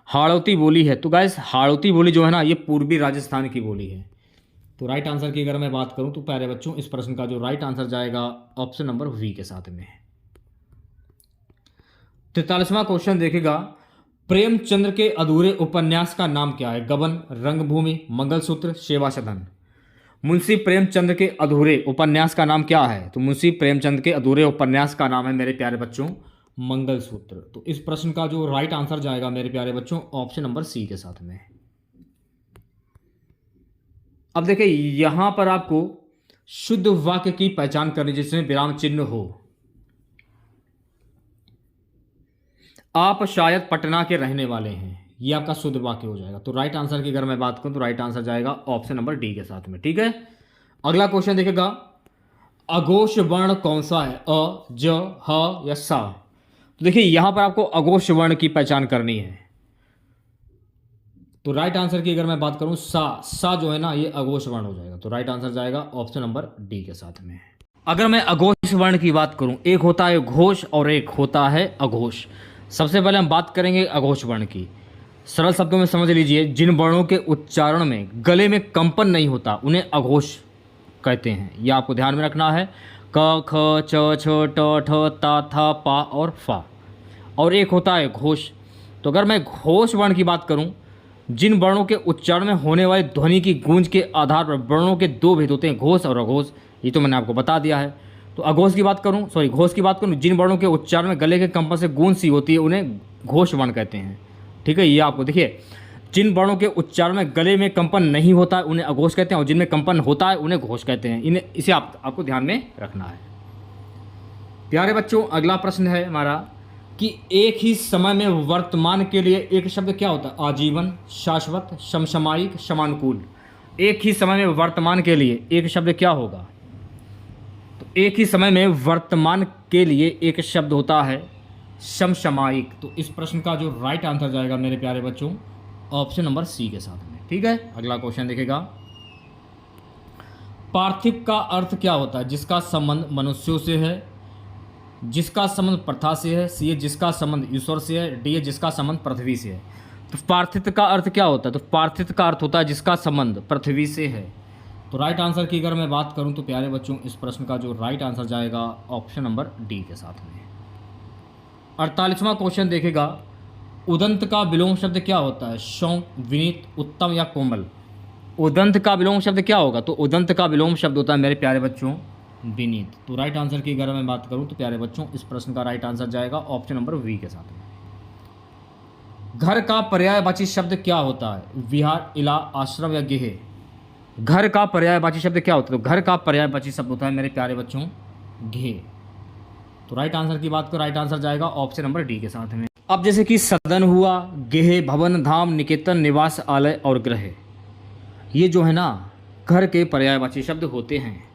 हाड़ौती बोली है, तो गाइस हाड़ौती बोली जो है ना, ये पूर्वी राजस्थान की बोली है। तो राइट आंसर की अगर मैं बात करूं तो प्यारे बच्चों, इस प्रश्न का जो राइट आंसर जाएगा ऑप्शन नंबर वी के साथ में। 43वां क्वेश्चन देखेगा, प्रेमचंद्र के अधूरे उपन्यास का नाम क्या है? गबन, रंगभूमि, मंगलसूत्र, सेवा सदन। मुंशी प्रेमचंद के अधूरे उपन्यास का नाम क्या है? तो मुंशी प्रेमचंद के अधूरे उपन्यास का नाम है मेरे प्यारे बच्चों मंगलसूत्र। तो इस प्रश्न का जो राइट आंसर जाएगा मेरे प्यारे बच्चों ऑप्शन नंबर सी के साथ में। अब देखिए यहां पर आपको शुद्ध वाक्य की पहचान करनी जिसमें विराम चिन्ह हो। आप शायद पटना के रहने वाले हैं, ये आपका शुद्ध वाक्य हो जाएगा। तो राइट आंसर की अगर मैं बात करूं तो राइट आंसर जाएगा ऑप्शन नंबर डी के साथ में। ठीक है, अगला क्वेश्चन देखेगा, अघोष वर्ण कौन सा है? अ, ज, ह या सा? तो देखिए यहां पर आपको अघोष वर्ण की पहचान करनी है। तो राइट आंसर की अगर मैं बात करूं सा जो है ना, ये अघोष वर्ण हो जाएगा। तो राइट आंसर जाएगा ऑप्शन नंबर डी के साथ में। अगर मैं अघोष वर्ण की बात करूं, एक होता है घोष और एक होता है अघोष। सबसे पहले हम बात करेंगे अघोष वर्ण की। सरल शब्दों में समझ लीजिए, जिन वर्णों के उच्चारण में गले में कंपन नहीं होता उन्हें अघोष कहते हैं। यह आपको ध्यान में रखना है। क, ख, च, छ, ट, ठ, ता, था, पा और फा। और एक होता है घोष। तो अगर मैं घोष वर्ण की बात करूं, जिन वर्णों के उच्चारण में होने वाली ध्वनि की गूंज के आधार पर वर्णों के दो भेद होते हैं, घोष और अघोष। ये तो मैंने आपको बता दिया है। तो अघोष की बात करूं, घोष की बात करूं, जिन वर्णों के उच्चारण में गले के कंपन से गूंज सी होती है उन्हें घोष वर्ण कहते हैं। ठीक है, ये आपको देखिए, जिन वर्णों के उच्चारण में गले में कंपन नहीं होता है उन्हें अघोष कहते हैं, और जिनमें कंपन होता है उन्हें घोष कहते हैं। इसे आपको ध्यान में रखना है। प्यारे बच्चों, अगला प्रश्न है हमारा कि एक ही समय में वर्तमान के लिए एक शब्द क्या होता है? आजीवन, शाश्वत, समसामयिक, समानुकूल। एक ही समय में वर्तमान के लिए एक शब्द क्या होगा? तो एक ही समय में वर्तमान के लिए एक शब्द होता है समसामयिक। तो इस प्रश्न का जो राइट आंसर जाएगा मेरे प्यारे बच्चों ऑप्शन नंबर सी के साथ में। ठीक है, अगला क्वेश्चन देखेगा, पार्थिव का अर्थ क्या होता है? जिसका संबंध मनुष्यों से है, जिसका संबंध प्रथा से है, सी है जिसका संबंध ईश्वर से है, डी है जिसका संबंध पृथ्वी से है। तो पार्थिव का अर्थ क्या होता है? तो पार्थिव का अर्थ होता है जिसका संबंध पृथ्वी से है। तो राइट आंसर की अगर मैं बात करूं तो प्यारे बच्चों, इस प्रश्न का जो राइट आंसर जाएगा ऑप्शन नंबर डी के साथ में। 48वां क्वेश्चन देखेगा, उदंत का विलोम शब्द क्या होता है? शौक, विनीत, उत्तम या कोमल? उदंत का विलोम शब्द क्या होगा? तो उदंत का विलोम शब्द होता है मेरे प्यारे बच्चों विनीत। तो राइट आंसर की अगर मैं बात करूं तो प्यारे बच्चों, इस प्रश्न का राइट आंसर जाएगा ऑप्शन नंबर वी के साथ में। घर का पर्यायवाची शब्द क्या होता है? विहार, इला, आश्रम या गेह? घर का पर्यायवाची शब्द क्या होता है? तो घर का पर्यायवाची शब्द होता है मेरे प्यारे बच्चों गेह। तो राइट आंसर की बात करो, राइट आंसर जाएगा ऑप्शन नंबर डी के साथ में। अब जैसे कि सदन हुआ, गेह, भवन, धाम, निकेतन, निवास, आलय और ग्रह, ये जो है ना घर के पर्यायवाची शब्द होते हैं।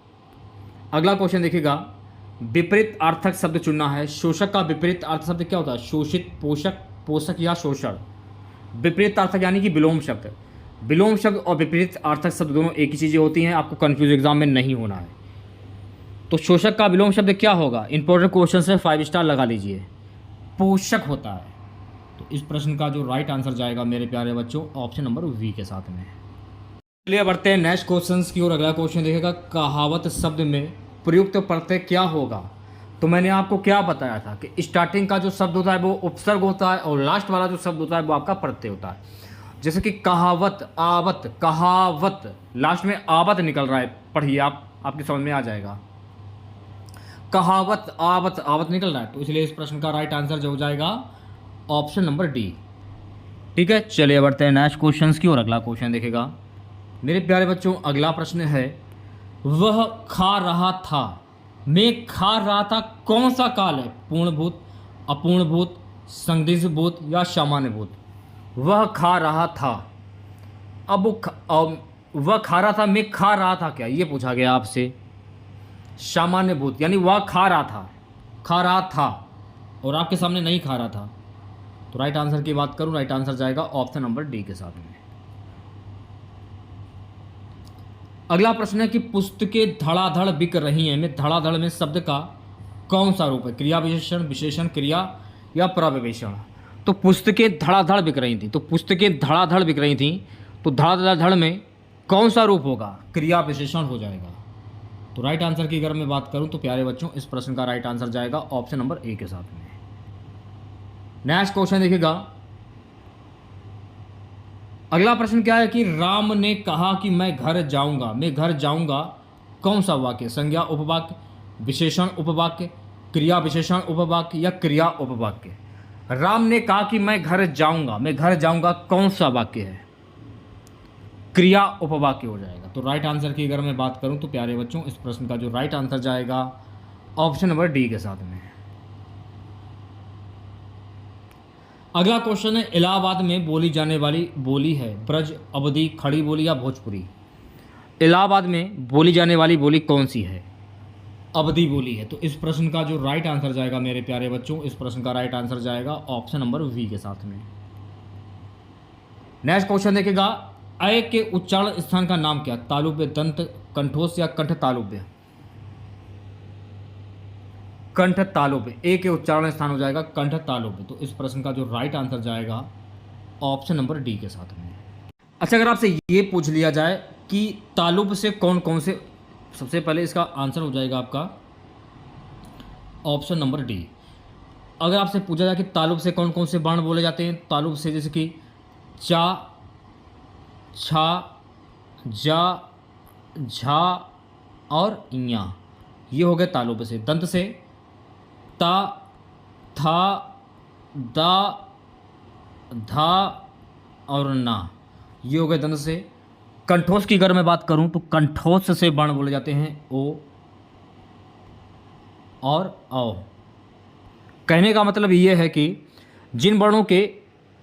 अगला क्वेश्चन देखिएगा, विपरीत अर्थक शब्द चुनना है। शोषक का विपरीत अर्थ शब्द क्या होता है? शोषित, पोषक, पोषक या शोषण। विपरीत अर्थक यानी कि विलोम शब्द। विलोम शब्द और विपरीत अर्थक शब्द दोनों एक ही चीज़ें होती हैं, आपको कंफ्यूज एग्जाम में नहीं होना है। तो शोषक का विलोम शब्द क्या होगा? इंपॉर्टेंट क्वेश्चन से 5 स्टार लगा लीजिए। पोषक होता है। तो इस प्रश्न का जो राइट आंसर जाएगा मेरे प्यारे बच्चों ऑप्शन नंबर वी के साथ में। चलिए बढ़ते हैं नेक्स्ट क्वेश्चन की ओर। अगला क्वेश्चन देखेगा कहावत शब्द में प्रयुक्त प्रत्यय क्या होगा? तो मैंने आपको क्या बताया था कि स्टार्टिंग का जो शब्द होता है वो उपसर्ग होता है और लास्ट वाला जो शब्द होता है वो आपका प्रत्यय होता है। जैसे कि कहावत, आवत, कहावत, लास्ट में आवत निकल रहा है, पढ़िए आप, आपकी समझ में आ जाएगा। कहावत, आवत, आवत निकल रहा है, तो इसलिए इस प्रश्न का राइट आंसर जो हो जाएगा ऑप्शन नंबर डी। ठीक है, चलिए बढ़ते हैं नेक्स्ट क्वेश्चन की ओर। अगला क्वेश्चन देखेगा मेरे प्यारे बच्चों, अगला प्रश्न है वह खा रहा था, मैं खा रहा था, कौन सा काल है? पूर्णभूत, अपूर्णभूत, संदिग्धभूत या सामान्यभूत? वह खा रहा था। अब वह खा रहा था, मैं खा रहा था, क्या ये पूछा गया आपसे? सामान्यभूत, यानी वह खा रहा था, खा रहा था और आपके सामने नहीं खा रहा था। तो राइट आंसर की बात करूं, राइट आंसर जाएगा ऑप्शन नंबर डी के साथ में। अगला प्रश्न है कि पुस्तकें धड़ाधड़ बिक रही हैं, में धड़ाधड़ में शब्द का कौन सा रूप है? क्रिया विशेषण, विशेषण, क्रिया या प्रविशेषण? तो पुस्तकें धड़ाधड़ बिक रही थी, तो पुस्तकें धड़ाधड़ बिक रही थी, तो धड़ाधड़ में कौन सा रूप होगा? क्रिया विशेषण हो जाएगा। तो राइट आंसर की अगर मैं बात करूं तो प्यारे बच्चों इस प्रश्न का राइट आंसर जाएगा ऑप्शन नंबर ए के साथ में। नेक्स्ट क्वेश्चन देखिएगा, अगला प्रश्न क्या है कि राम ने कहा कि मैं घर जाऊंगा, मैं घर जाऊंगा, कौन सा वाक्य? संज्ञा उपवाक्य, विशेषण उपवाक्य, क्रिया विशेषण उपवाक्य या क्रिया उपवाक्य? राम ने कहा कि मैं घर जाऊंगा, मैं घर जाऊंगा, कौन सा वाक्य है? क्रिया उपवाक्य हो जाएगा। तो राइट आंसर की अगर मैं बात करूं तो प्यारे बच्चों इस प्रश्न का जो राइट आंसर जाएगा ऑप्शन नंबर डी के साथ में। अगला क्वेश्चन है इलाहाबाद में बोली जाने वाली बोली है ब्रज, अवधी, खड़ी बोली या भोजपुरी? इलाहाबाद में बोली जाने वाली बोली कौन सी है? अवधी बोली है। तो इस प्रश्न का जो राइट आंसर जाएगा मेरे प्यारे बच्चों, इस प्रश्न का राइट आंसर जाएगा ऑप्शन नंबर वी के साथ में। नेक्स्ट क्वेश्चन देखेगा अय के उच्चारण स्थान का नाम क्या? तालुब्य, दंत, कंठोस या कंठ तालुब्य? कंठ तालुब्य, ए के उच्चारण स्थान हो जाएगा कंठ तालुब्य। तो इस प्रश्न का जो राइट आंसर जाएगा ऑप्शन नंबर डी के साथ में। अच्छा, अगर आपसे ये पूछ लिया जाए कि तालुब्य से कौन कौन से, सबसे पहले इसका आंसर हो जाएगा आपका ऑप्शन नंबर डी। अगर आपसे पूछा जाए कि तालुब्य से कौन कौन से वर्ण बोले जाते हैं, तालुब्य से जैसे कि चा, छा, जा, झा और इया, ये हो गए तालुब्य से। दंत से ता, था, दा, धा और ना, ये हो गए दंत से। कंठोस की अगर मैं बात करूं तो कंठोस से वर्ण बोले जाते हैं ओ और औ। कहने का मतलब ये है कि जिन वर्णों के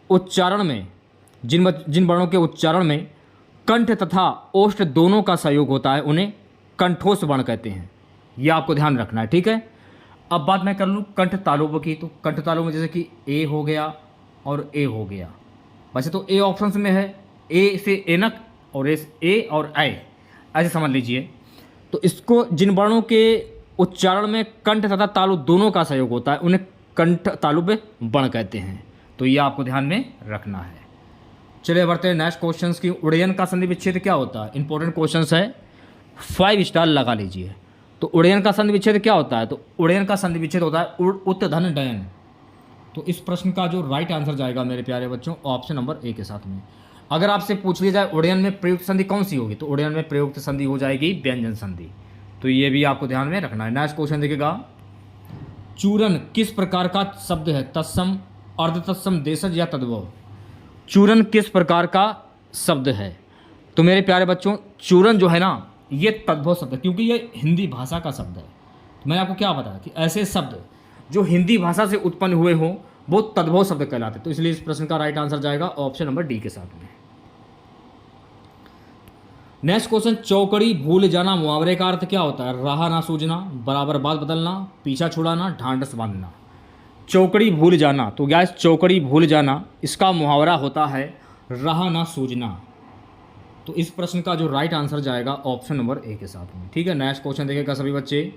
उच्चारण में जिन वर्णों के उच्चारण में कंठ तथा ओष्ठ दोनों का सहयोग होता है उन्हें कंठोस वर्ण कहते हैं। यह आपको ध्यान रखना है, ठीक है। अब बात मैं कर लूँ कंठ तालुब्य की, तो कंठ तालुब्य में जैसे कि ए हो गया और ए हो गया। वैसे तो ए ऑप्शन में है, ए से एनक और ए और ऐ, ऐसे समझ लीजिए। तो इसको जिन वर्णों के उच्चारण में कंठ तथा तालु दोनों का सहयोग होता है उन्हें कंठ तालुब्य वर्ण कहते हैं। तो ये आपको ध्यान में रखना है। चलिए बढ़ते हैं नेक्स्ट क्वेश्चंस की। उड़यन का संधि विच्छेद क्या होता है? इंपॉर्टेंट क्वेश्चंस है, 5 स्टार लगा लीजिए। तो उड़यन का संधि विच्छेद क्या होता है? तो उड़यन का संधि विच्छेद होता है उत धन डयन। तो इस प्रश्न का जो राइट आंसर जाएगा मेरे प्यारे बच्चों ऑप्शन नंबर ए के साथ में। अगर आपसे पूछ लिया जाए उड़यन में प्रयुक्त संधि कौन सी होगी, तो उड़यन में प्रयुक्त संधि हो जाएगी व्यंजन संधि। तो ये भी आपको ध्यान में रखना है। नेक्स्ट क्वेश्चन देखिएगा, चूरन किस प्रकार का शब्द है? तत्सम, अर्धतत्सम, देशज या तद्भव? चूरन किस प्रकार का शब्द है? तो मेरे प्यारे बच्चों चूरन जो है ना ये तद्भव शब्द है, क्योंकि ये हिंदी भाषा का शब्द है। तो मैंने आपको क्या बताया कि ऐसे शब्द जो हिंदी भाषा से उत्पन्न हुए हों वो तद्भव शब्द कहलाते। तो इसलिए इस प्रश्न का राइट आंसर जाएगा ऑप्शन नंबर डी के साथ में। नेक्स्ट क्वेश्चन, चौकड़ी भूल जाना मुहावरे का अर्थ क्या होता है? राह ना सूझना, बराबर बात बदलना, पीछा छुड़ाना, ढांढस बांधना। चौकड़ी भूल जाना, तो गैस चौकड़ी भूल जाना इसका मुहावरा होता है राह ना सूझना। तो इस प्रश्न का जो राइट आंसर जाएगा ऑप्शन नंबर ए के साथ में। ठीक है, नेक्स्ट क्वेश्चन देखिएगा सभी बच्चे।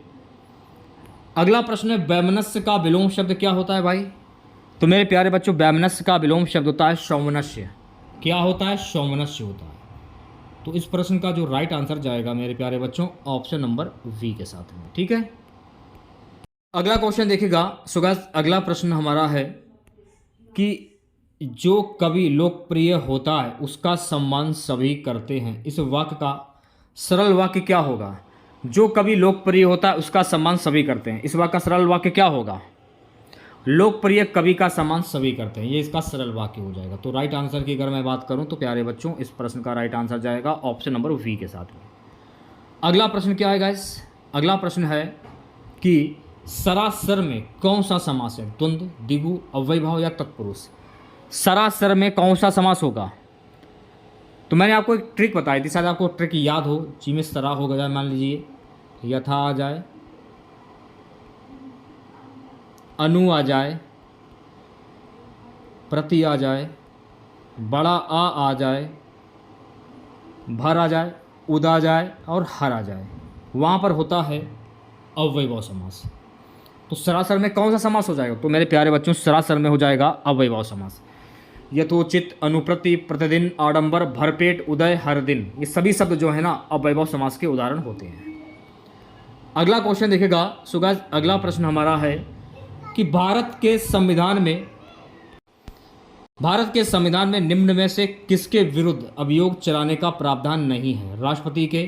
अगला प्रश्न है, वैमनस्य का विलोम शब्द क्या होता है भाई? तो मेरे प्यारे बच्चों, वैमनस्य का विलोम शब्द होता है सौमनस्य। क्या होता है? सौमनस्य होता है। तो इस प्रश्न का जो राइट आंसर जाएगा मेरे प्यारे बच्चों ऑप्शन नंबर वी के साथ में। ठीक है, अगला क्वेश्चन देखिएगा। सो गाइस, अगला प्रश्न हमारा है कि जो कवि लोकप्रिय होता है उसका सम्मान सभी करते हैं। इस वाक्य का सरल वाक्य क्या होगा? जो कवि लोकप्रिय होता है उसका सम्मान सभी करते हैं। इस वाक्य का सरल वाक्य क्या होगा? लोकप्रिय कवि का सम्मान सभी करते हैं, ये इसका सरल वाक्य हो जाएगा। तो राइट आंसर की अगर मैं बात करूं तो प्यारे बच्चों इस प्रश्न का राइट आंसर जाएगा ऑप्शन नंबर वी के साथ में। अगला प्रश्न क्या है गाइस? अगला प्रश्न है कि सरासर में कौन सा समास है? द्वंद्व, द्विगु, अव्ययभाव या तत्पुरुष? सरासर में कौन सा समास होगा? तो मैंने आपको एक ट्रिक बताई थी, शायद आपको ट्रिक याद हो। जी में सरा हो गया, मान लीजिए यथा आ जाए, अनु आ जाए, प्रति आ जाए, बड़ा आ जाए, भर आ जाए, उद आ जाए और हर आ जाए, वहाँ पर होता है अव्ययभाव समास। तो सरासर में कौन सा समास हो जाएगा? तो मेरे प्यारे बच्चों सरासर में हो जाएगा अव्ययभाव समास। यथोचित, अनुप्रति, प्रतिदिन, आडंबर, भरपेट, उदय, हर दिन, ये सभी शब्द जो है ना अव्ययभाव समास के उदाहरण होते हैं। अगला क्वेश्चन देखिएगा। सो गाइस, अगला प्रश्न हमारा है कि भारत के संविधान में निम्न में से किसके विरुद्ध अभियोग चलाने का प्रावधान नहीं है? राष्ट्रपति के,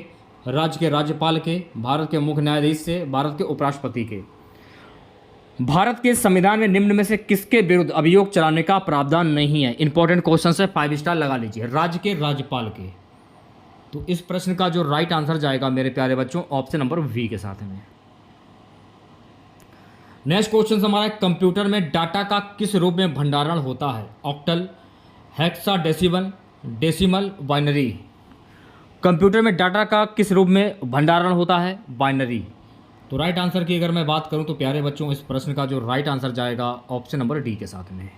राज्य के राज्यपाल के, भारत के मुख्य न्यायाधीश से, भारत के उपराष्ट्रपति के। भारत के संविधान में निम्न में से किसके विरुद्ध अभियोग चलाने का प्रावधान नहीं है? इंपॉर्टेंट क्वेश्चन है, 5 स्टार लगा लीजिए। राज्य के राज्यपाल के। तो इस प्रश्न का जो राइट आंसर जाएगा मेरे प्यारे बच्चों ऑप्शन नंबर वी के साथ में। नेक्स्ट क्वेश्चन हमारा, कंप्यूटर में डाटा का किस रूप में भंडारण होता है? Octal, hexadecimal, decimal, binary. Computer में डाटा का किस रूप में भंडारण होता है? बाइनरी। तो राइट आंसर की अगर मैं बात करूं तो प्यारे बच्चों इस प्रश्न का जो राइट आंसर जाएगा ऑप्शन नंबर डी के साथ में।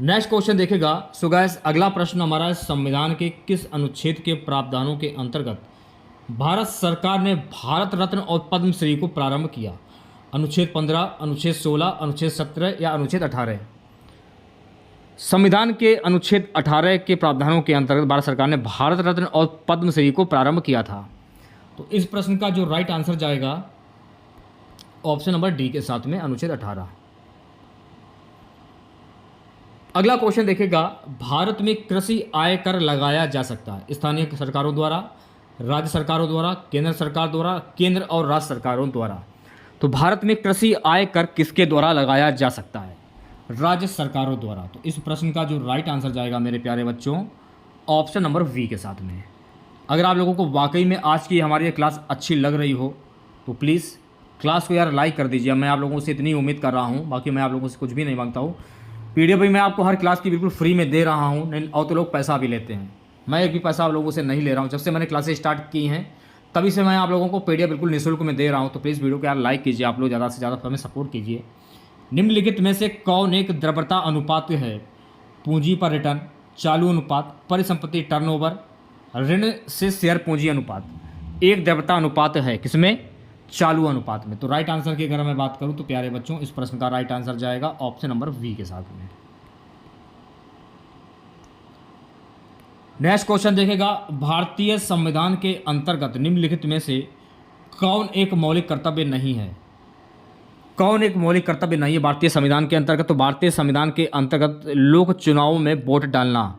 नेक्स्ट क्वेश्चन देखेगा। सो गाइस, अगला प्रश्न हमारा है, संविधान के किस अनुच्छेद के प्रावधानों के अंतर्गत भारत सरकार ने भारत रत्न और पद्मश्री को प्रारंभ किया? अनुच्छेद 15, अनुच्छेद 16, अनुच्छेद 17 या अनुच्छेद 18? संविधान के अनुच्छेद 18 के प्रावधानों के अंतर्गत भारत सरकार ने भारत रत्न और पद्मश्री को प्रारंभ किया था। तो इस प्रश्न का जो राइट आंसर जाएगा ऑप्शन नंबर डी के साथ में, अनुच्छेद 18। अगला क्वेश्चन देखेगा। भारत में कृषि आय कर लगाया जा सकता है स्थानीय सरकारों द्वारा, राज्य सरकारों द्वारा, केंद्र सरकार द्वारा, केंद्र और राज्य सरकारों द्वारा। तो भारत में कृषि आय कर किसके द्वारा लगाया जा सकता है? राज्य सरकारों द्वारा। तो इस प्रश्न का जो राइट आंसर जाएगा मेरे प्यारे बच्चों ऑप्शन नंबर वी के साथ में। अगर आप लोगों को वाकई में आज की हमारी ये क्लास अच्छी लग रही हो तो प्लीज़ क्लास को यार लाइक कर दीजिए। मैं आप लोगों से इतनी उम्मीद कर रहा हूँ, बाकी मैं आप लोगों से कुछ भी नहीं मांगता हूँ। पीडीएफ भी मैं आपको हर क्लास की बिल्कुल फ्री में दे रहा हूँ, नहीं और तो लोग पैसा भी लेते हैं। मैं एक भी पैसा आप लोगों से नहीं ले रहा हूँ। जब से मैंने क्लासेस स्टार्ट की हैं तभी से मैं आप लोगों को पीडीएफ बिल्कुल निःशुल्क में दे रहा हूँ। तो प्लीज़ वीडियो को यार लाइक कीजिए, आप लोग ज़्यादा से ज़्यादा हमें सपोर्ट कीजिए। निम्नलिखित में से कौन एक द्रव्यता अनुपात है? पूंजी पर रिटर्न, चालू अनुपात, परिसंपत्ति टर्नओवर, ऋण से शेयर पूंजी अनुपात। एक द्रव्यता अनुपात है किसमें? चालू अनुपात में। तो राइट आंसर की अगर मैं बात करूं तो प्यारे बच्चों इस प्रश्न का राइट आंसर जाएगा ऑप्शन नंबर वी के साथ में। नेक्स्ट क्वेश्चन देखेगा। भारतीय संविधान के अंतर्गत निम्नलिखित में से कौन एक मौलिक कर्तव्य नहीं है? कौन एक मौलिक कर्तव्य नहीं है भारतीय संविधान के अंतर्गत? तो भारतीय संविधान के अंतर्गत लोक चुनाव में वोट डालना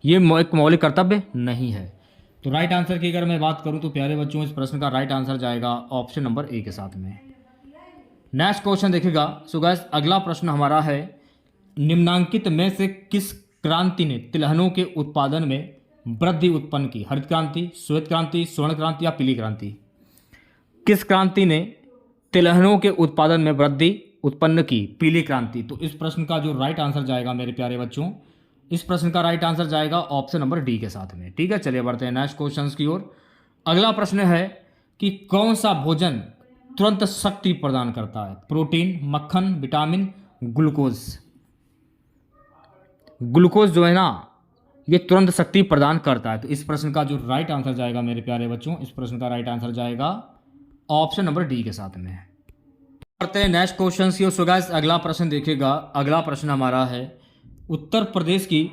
ये एक मौलिक कर्तव्य नहीं है। तो राइट आंसर की अगर मैं बात करूं तो प्यारे बच्चों इस प्रश्न का राइट आंसर जाएगा ऑप्शन नंबर ए के साथ में। नेक्स्ट क्वेश्चन देखेगा। सो गाइस, अगला प्रश्न हमारा है, निम्नांकित में से किस क्रांति ने तिलहनों के उत्पादन में वृद्धि उत्पन्न की? हरित क्रांति, श्वेत क्रांति, स्वर्ण क्रांति या पीली क्रांति? किस क्रांति ने तिलहनों के उत्पादन में वृद्धि उत्पन्न की? पीली क्रांति। तो इस प्रश्न का जो राइट आंसर जाएगा मेरे प्यारे बच्चों, इस प्रश्न का राइट आंसर जाएगा ऑप्शन नंबर डी के साथ में। ठीक है, चलिए बढ़ते हैं नेक्स्ट क्वेश्चन की ओर। अगला प्रश्न है कि कौन सा भोजन तुरंत शक्ति प्रदान करता है? प्रोटीन, मक्खन, विटामिन, ग्लूकोज। ग्लूकोज जो है ना ये तुरंत शक्ति प्रदान करता है। तो इस प्रश्न का जो राइट आंसर जाएगा मेरे प्यारे बच्चों, इस प्रश्न का राइट आंसर जाएगा ऑप्शन नंबर डी के साथ में। करते हैं नेक्स्ट क्वेश्चन की। सो गाइस अगला प्रश्न देखिएगा। अगला प्रश्न हमारा है, उत्तर प्रदेश की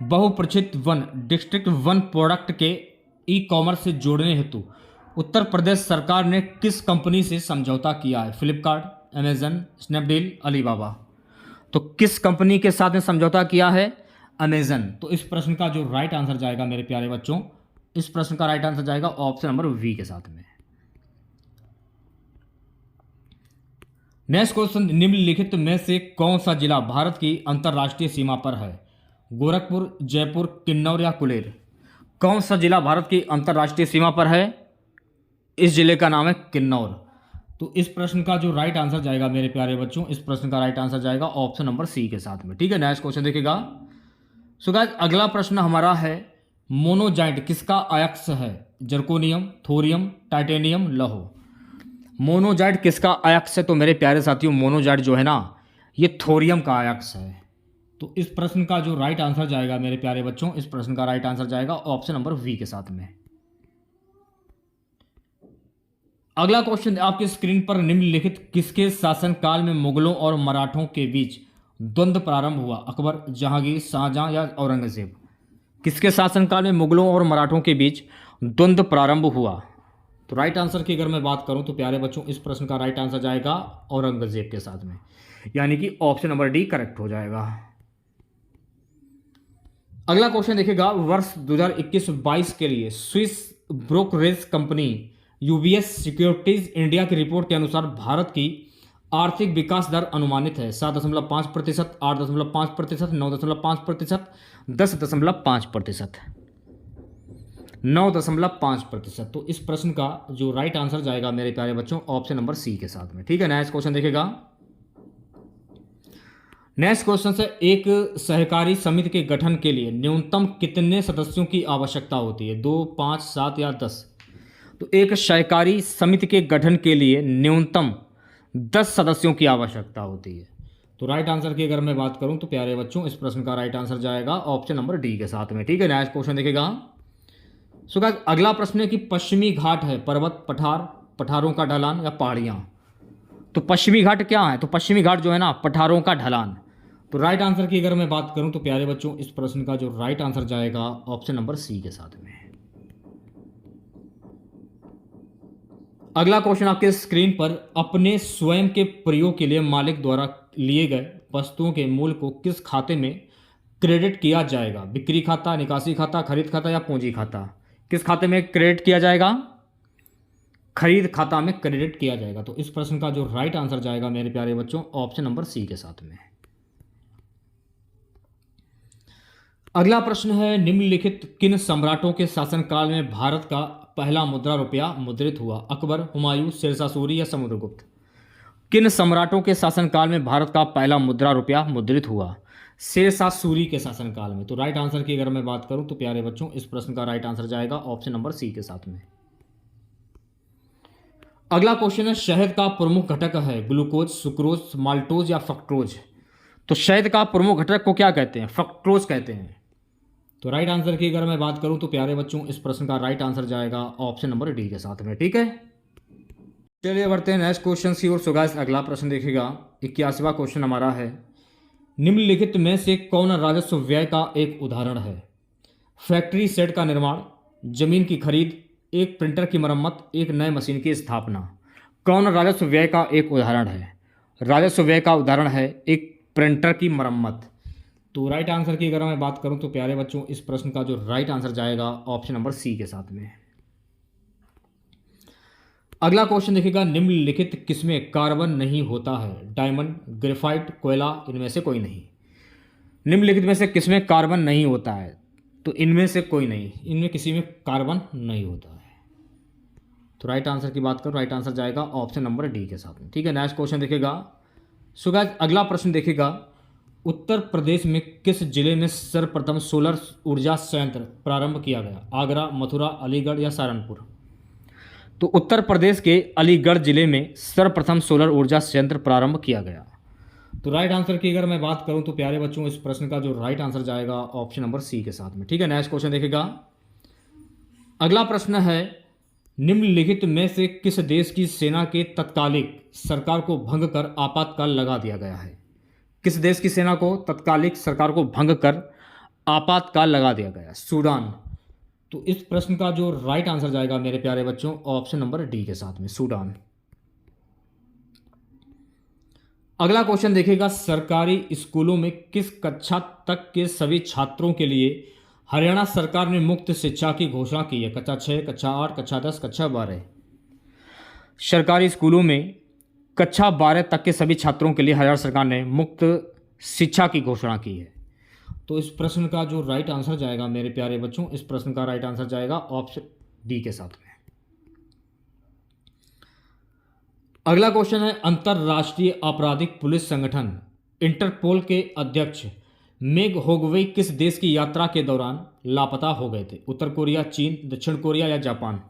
बहुप्रचलित वन डिस्ट्रिक्ट वन प्रोडक्ट के ई कॉमर्स से जोड़ने हेतु उत्तर प्रदेश सरकार ने किस कंपनी से समझौता किया है? Flipkart, Amazon, Snapdeal, Alibaba. तो किस कंपनी के साथ में समझौता किया है? अमेजन। तो इस प्रश्न का जो राइट आंसर जाएगा मेरे प्यारे बच्चों, इस प्रश्न का राइट आंसर जाएगा ऑप्शन नंबर वी के साथ में। नेक्स्ट क्वेश्चन, निम्नलिखित में से कौन सा जिला भारत की अंतर्राष्ट्रीय सीमा पर है? गोरखपुर, जयपुर, किन्नौर या कुलेर। कौन सा जिला भारत की अंतर्राष्ट्रीय सीमा पर है? इस जिले का नाम है किन्नौर। तो इस प्रश्न का जो राइट आंसर जाएगा मेरे प्यारे बच्चों, इस प्रश्न का राइट आंसर जाएगा ऑप्शन नंबर सी के साथ में। ठीक है, नेक्स्ट क्वेश्चन देखिएगा। सो गाइस अगला प्रश्न हमारा है, मोनोजाइट किसका अयस्क है? जर्कोनियम, थोरियम, टाइटेनियम, लौह। मोनोजाइट किसका अयस्क है? तो मेरे प्यारे साथियों मोनोजाइट जो है ना, ये थोरियम का अयस्क है। तो इस प्रश्न का जो राइट आंसर जाएगा मेरे प्यारे बच्चों, इस प्रश्न का राइट आंसर जाएगा ऑप्शन नंबर वी के साथ में। अगला क्वेश्चन आपकी स्क्रीन पर, निम्नलिखित किसके शासनकाल में मुगलों और मराठों के बीच द्वंद्व प्रारंभ हुआ? अकबर, जहांगीर, शाहजहां या औरंगजेब। किसके शासनकाल में मुगलों और मराठों के बीच द्वंद्व प्रारंभ हुआ? तो राइट आंसर की अगर मैं बात करूं तो प्यारे बच्चों, इस प्रश्न का राइट आंसर जाएगा औरंगजेब के साथ में, यानी कि ऑप्शन नंबर डी करेक्ट हो जाएगा। अगला क्वेश्चन देखिएगा, वर्ष 2021-22 के लिए Swiss brokerage company UBS securities India की रिपोर्ट के अनुसार भारत की आर्थिक विकास दर अनुमानित है 7.5%, 8.5%, 9.5%, 10.5%, 9.5%। तो इस प्रश्न का जो राइट आंसर जाएगा मेरे प्यारे बच्चों, ऑप्शन नंबर सी के साथ में। ठीक है, नेक्स्ट क्वेश्चन देखिएगा। नेक्स्ट क्वेश्चन से, एक सहकारी समिति के गठन के लिए न्यूनतम कितने सदस्यों की आवश्यकता होती है? 2, 5, 7 या 10। तो एक सहकारी समिति के गठन के लिए न्यूनतम 10 सदस्यों की आवश्यकता होती है। तो राइट आंसर की अगर मैं बात करूं तो प्यारे बच्चों, इस प्रश्न का राइट आंसर जाएगा ऑप्शन नंबर डी के साथ में। ठीक है, नेक्स्ट क्वेश्चन देखिएगा। सो गाइस अगला प्रश्न है कि पश्चिमी घाट है पर्वत, पठार, पठारों का ढलान या पहाड़ियां। तो पश्चिमी घाट क्या है? तो पश्चिमी घाट जो है ना, पठारों का ढलान। तो राइट आंसर की अगर मैं बात करूं तो प्यारे बच्चों, इस प्रश्न का जो राइट आंसर जाएगा ऑप्शन नंबर सी के साथ में। अगला क्वेश्चन आपके स्क्रीन पर, अपने स्वयं के प्रयोग के लिए मालिक द्वारा लिए गए वस्तुओं के मूल्य को किस खाते में क्रेडिट किया जाएगा? बिक्री खाता, निकासी खाता, खरीद खाता या पूंजी खाता। किस खाते में क्रेडिट किया जाएगा? खरीद खाता में क्रेडिट किया जाएगा। तो इस प्रश्न का जो राइट आंसर जाएगा मेरे प्यारे बच्चों, ऑप्शन नंबर सी के साथ में। अगला प्रश्न है, निम्नलिखित किन सम्राटों के शासनकाल में भारत का पहला मुद्रा रुपया मुद्रित हुआ? अकबर, हुमायूं, शेरशाह सूरी या समुद्रगुप्त। किन सम्राटों के शासनकाल में भारत का पहला मुद्रा रुपया मुद्रित हुआ? शेरशाह सूरी के शासनकाल में। तो राइट आंसर की अगर मैं बात करूं तो प्यारे बच्चों, इस प्रश्न का राइट आंसर जाएगा ऑप्शन नंबर सी के साथ में। अगला क्वेश्चन है, शहद का प्रमुख घटक है ग्लूकोज, सुक्रोज, माल्टोज या फ्रक्टोज। तो शहद का प्रमुख घटक को क्या कहते हैं? फ्रक्टोज कहते हैं। तो राइट आंसर की अगर मैं बात करूं तो प्यारे बच्चों, इस प्रश्न का राइट आंसर जाएगा ऑप्शन नंबर डी के साथ में। ठीक है, चलिए बढ़ते हैं नेक्स्ट क्वेश्चन की ओर। सो गाइस अगला प्रश्न देखिएगा, 81वां क्वेश्चन हमारा है, निम्नलिखित में से कौन राजस्व व्यय का एक उदाहरण है? फैक्ट्री सेट का निर्माण, जमीन की खरीद, एक प्रिंटर की मरम्मत, एक नए मशीन की स्थापना। कौन राजस्व व्यय का एक उदाहरण है? राजस्व व्यय का उदाहरण है एक प्रिंटर की मरम्मत। तो राइट आंसर की अगर मैं बात करूं तो प्यारे बच्चों, इस प्रश्न का जो राइट आंसर जाएगा ऑप्शन नंबर सी के साथ में। अगला क्वेश्चन देखिएगा, निम्नलिखित किसमें कार्बन नहीं होता है? डायमंड, ग्रेफाइट, कोयला, इनमें से कोई नहीं। निम्नलिखित में से किसमें कार्बन नहीं होता है? तो इनमें से कोई नहीं, इनमें किसी में कार्बन नहीं होता है। तो राइट आंसर की बात करूं, राइट आंसर जाएगा ऑप्शन नंबर डी के साथ में। ठीक है, नेक्स्ट क्वेश्चन देखिएगा। सो गाइस अगला प्रश्न देखिएगा, उत्तर प्रदेश में किस जिले में सर्वप्रथम सोलर ऊर्जा संयंत्र प्रारंभ किया गया? आगरा, मथुरा, अलीगढ़ या सहारनपुर। तो उत्तर प्रदेश के अलीगढ़ जिले में सर्वप्रथम सोलर ऊर्जा संयंत्र प्रारंभ किया गया। तो राइट आंसर की अगर मैं बात करूं तो प्यारे बच्चों इस प्रश्न का जो राइट आंसर जाएगा ऑप्शन नंबर सी के साथ में। ठीक है, नेक्स्ट क्वेश्चन देखेगा। अगला प्रश्न है, निम्नलिखित में से किस देश की सेना के तत्कालिक सरकार को भंग कर आपातकाल लगा दिया गया है? किस देश की सेना को तत्कालिक सरकार को भंग कर आपातकाल लगा दिया गया? सूडान। तो इस प्रश्न का जो राइट आंसर जाएगा मेरे प्यारे बच्चों ऑप्शन नंबर डी के साथ में, सूडान। अगला क्वेश्चन देखिएगा, सरकारी स्कूलों में किस कक्षा तक के सभी छात्रों के लिए हरियाणा सरकार ने मुफ्त शिक्षा की घोषणा की है? कक्षा 6, कक्षा 8, कक्षा 10, कक्षा 12। सरकारी स्कूलों में कक्षा 12 तक के सभी छात्रों के लिए हरियाणा सरकार ने मुफ्त शिक्षा की घोषणा की है। तो इस प्रश्न का जो राइट आंसर जाएगा मेरे प्यारे बच्चों, इस प्रश्न का राइट आंसर जाएगा ऑप्शन डी के साथ में। अगला क्वेश्चन है, अंतर्राष्ट्रीय आपराधिक पुलिस संगठन इंटरपोल के अध्यक्ष मेग होगवे किस देश की यात्रा के दौरान लापता हो गए थे? उत्तर कोरिया, चीन, दक्षिण कोरिया या जापान?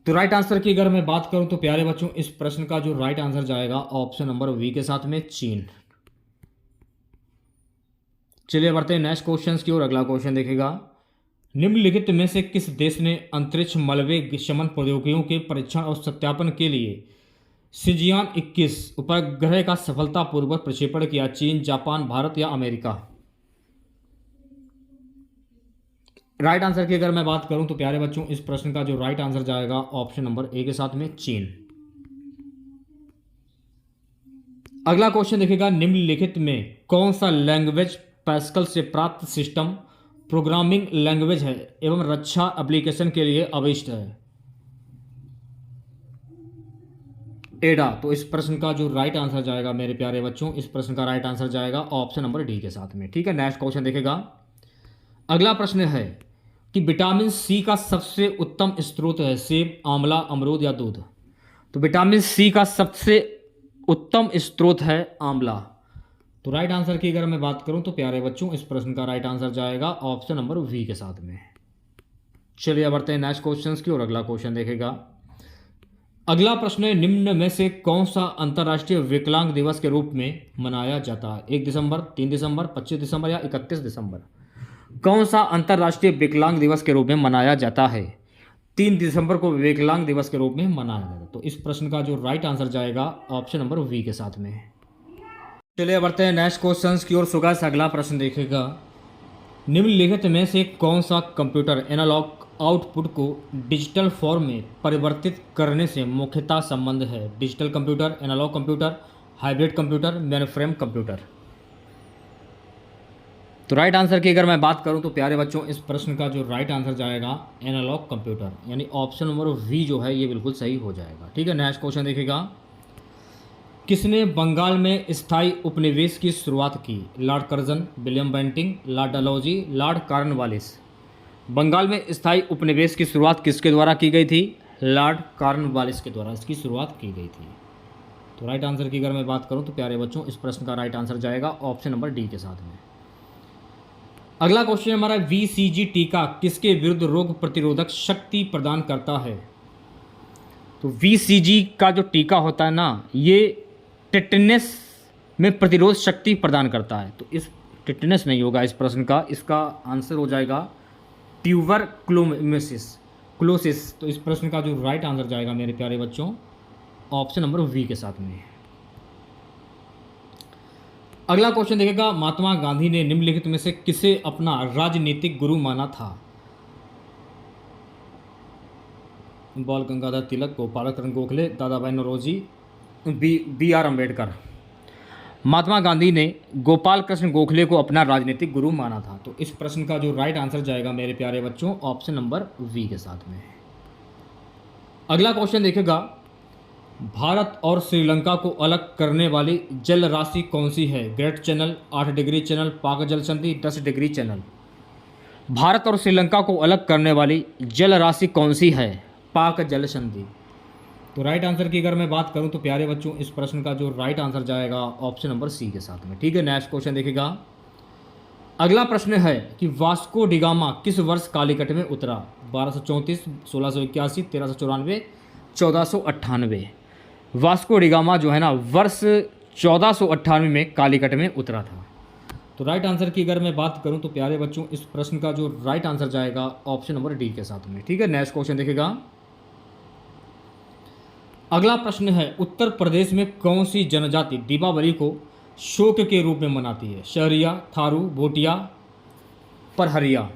तो राइट आंसर की अगर मैं बात करूं तो प्यारे बच्चों इस प्रश्न का जो राइट आंसर जाएगा ऑप्शन नंबर वी के साथ में, चीन। चलिए बढ़ते हैं नेक्स्ट क्वेश्चन की ओर। अगला क्वेश्चन देखेगा, निम्नलिखित में से किस देश ने अंतरिक्ष मलबे शमन प्रौद्योगिकियों के परीक्षण और सत्यापन के लिए शिजियान 21 उपग्रह का सफलतापूर्वक प्रक्षेपण किया? चीन, जापान, भारत या अमेरिका? राइट आंसर की अगर मैं बात करूं तो प्यारे बच्चों इस प्रश्न का जो राइट आंसर जाएगा ऑप्शन नंबर ए के साथ में, चीन। अगला क्वेश्चन देखिएगा, निम्नलिखित में कौन सा लैंग्वेज पैस्कल से प्राप्त सिस्टम प्रोग्रामिंग लैंग्वेज है एवं रक्षा एप्लीकेशन के लिए अविष्ट है? एडा। तो इस प्रश्न का जो राइट आंसर जाएगा मेरे प्यारे बच्चों, इस प्रश्न का राइट आंसर जाएगा ऑप्शन नंबर डी के साथ में। ठीक है, नेक्स्ट क्वेश्चन देखेगा। अगला प्रश्न है कि विटामिन सी का सबसे उत्तम स्रोत है सेब, आंवला, अमरूद या दूध? तो विटामिन सी का सबसे उत्तम स्रोत है आंवला। तो राइट आंसर की अगर मैं बात करूं तो प्यारे बच्चों इस प्रश्न का राइट आंसर जाएगा ऑप्शन नंबर वी के साथ में। चलिए बढ़ते हैं नेक्स्ट क्वेश्चन की और अगला क्वेश्चन देखेगा। अगला प्रश्न है, निम्न में से कौन सा अंतर्राष्ट्रीय विकलांग दिवस के रूप में मनाया जाता है? 1 दिसंबर, 3 दिसंबर, 25 दिसंबर या 31 दिसंबर? कौन सा अंतर्राष्ट्रीय विकलांग दिवस के रूप में मनाया जाता है? 3 दिसंबर को विकलांग दिवस के रूप में मनाया जाता है। तो इस प्रश्न का जो राइट आंसर जाएगा ऑप्शन नंबर वी के साथ में। चलिए बढ़ते हैं नेक्स्ट क्वेश्चन की ओर। सुगा से अगला प्रश्न देखेगा, निम्नलिखित में से कौन सा कंप्यूटर एनालॉग आउटपुट को डिजिटल फॉर्म में परिवर्तित करने से मुख्यतः संबंध है? Digital computer, analog computer, hybrid computer, mainframe computer? तो राइट आंसर की अगर मैं बात करूं तो प्यारे बच्चों इस प्रश्न का जो राइट आंसर जाएगा एनालॉग कंप्यूटर, यानी ऑप्शन नंबर वी जो है ये बिल्कुल सही हो जाएगा। ठीक है, नेक्स्ट क्वेश्चन देखेगा, किसने बंगाल में स्थायी उपनिवेश की शुरुआत की? Lord Curzon, William Bentinck, Lord Dalhousie, Lord Cornwallis? Bengal में स्थायी उपनिवेश की शुरुआत किसके द्वारा की गई थी? लॉर्ड कॉर्नवालिस के द्वारा इसकी शुरुआत की गई थी। तो राइट आंसर की अगर मैं बात करूं तो प्यारे बच्चों इस प्रश्न का राइट आंसर जाएगा ऑप्शन नंबर डी के साथ में। अगला क्वेश्चन हमारा, VCG टीका किसके विरुद्ध रोग प्रतिरोधक शक्ति प्रदान करता है? तो VCG का जो टीका होता है ना, ये टेटनस में प्रतिरोध शक्ति प्रदान करता है। तो इस टेटनस नहीं होगा इस प्रश्न का, इसका आंसर हो जाएगा ट्यूबरक्लोसिस। तो इस प्रश्न का जो राइट आंसर जाएगा मेरे प्यारे बच्चों ऑप्शन नंबर वी के साथ में। अगला क्वेश्चन देखेगा, महात्मा गांधी ने निम्नलिखित में से किसे अपना राजनीतिक गुरु माना था? बाल गंगाधर तिलक, गोपाल कृष्ण गोखले, दादा भाई नौरोजी, बी आर अम्बेडकर? महात्मा गांधी ने गोपाल कृष्ण गोखले को अपना राजनीतिक गुरु माना था। तो इस प्रश्न का जो राइट आंसर जाएगा मेरे प्यारे बच्चों ऑप्शन नंबर वी के साथ में। अगला क्वेश्चन देखेगा, भारत और श्रीलंका को अलग करने वाली जल राशि कौन सी है? ग्रेट चैनल, 8 डिग्री चैनल, पाक जल संधि, 10 डिग्री चैनल? भारत और श्रीलंका को अलग करने वाली जल राशि कौन सी है? पाक जल संधि। तो राइट आंसर की अगर मैं बात करूं तो प्यारे बच्चों इस प्रश्न का जो राइट आंसर जाएगा ऑप्शन नंबर सी के साथ में। ठीक है, नेक्स्ट क्वेश्चन देखेगा। अगला प्रश्न है कि वास्को डिगामा किस वर्ष कालीकट में उतरा? 1234, 1681, 1394, 1498? वास्को डिगामा जो है ना वर्ष 1498 में कालीकट में उतरा था। तो राइट आंसर की अगर मैं बात करूं तो प्यारे बच्चों इस प्रश्न का जो राइट आंसर जाएगा ऑप्शन नंबर डी के साथ में। ठीक है, नेक्स्ट क्वेश्चन देखिएगा। अगला प्रश्न है, उत्तर प्रदेश में कौन सी जनजाति दीपावली को शोक के रूप में मनाती है? शहरिया, थारू, भोटिया, परहरिया।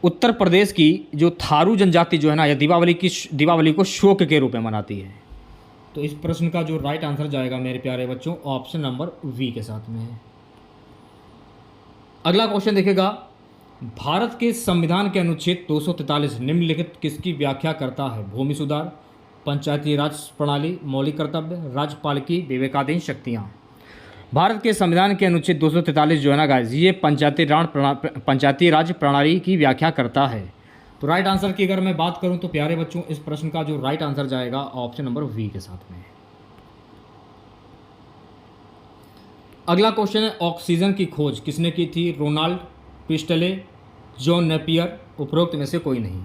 उत्तर प्रदेश की जो थारू जनजाति जो है ना, यह दीपावली को शोक के रूप में मनाती है। तो इस प्रश्न का जो राइट आंसर जाएगा मेरे प्यारे बच्चों ऑप्शन नंबर वी के साथ में है। अगला क्वेश्चन देखिएगा, भारत के संविधान के अनुच्छेद 243 निम्नलिखित किसकी व्याख्या करता है? भूमि सुधार, पंचायती राज प्रणाली, मौलिक कर्तव्य, राज्यपाल की विवेकाधीन शक्तियाँ। भारत के संविधान के अनुच्छेद 243 जो है ना गाइस, ये पंचायती राज प्रणाली की व्याख्या करता है। तो राइट आंसर की अगर मैं बात करूं तो प्यारे बच्चों इस प्रश्न का जो राइट आंसर जाएगा ऑप्शन नंबर वी के साथ में। अगला क्वेश्चन है, ऑक्सीजन की खोज किसने की थी? रोनाल्ड प्रिस्टले, जॉन नेपियर, उपरोक्त में से कोई नहीं।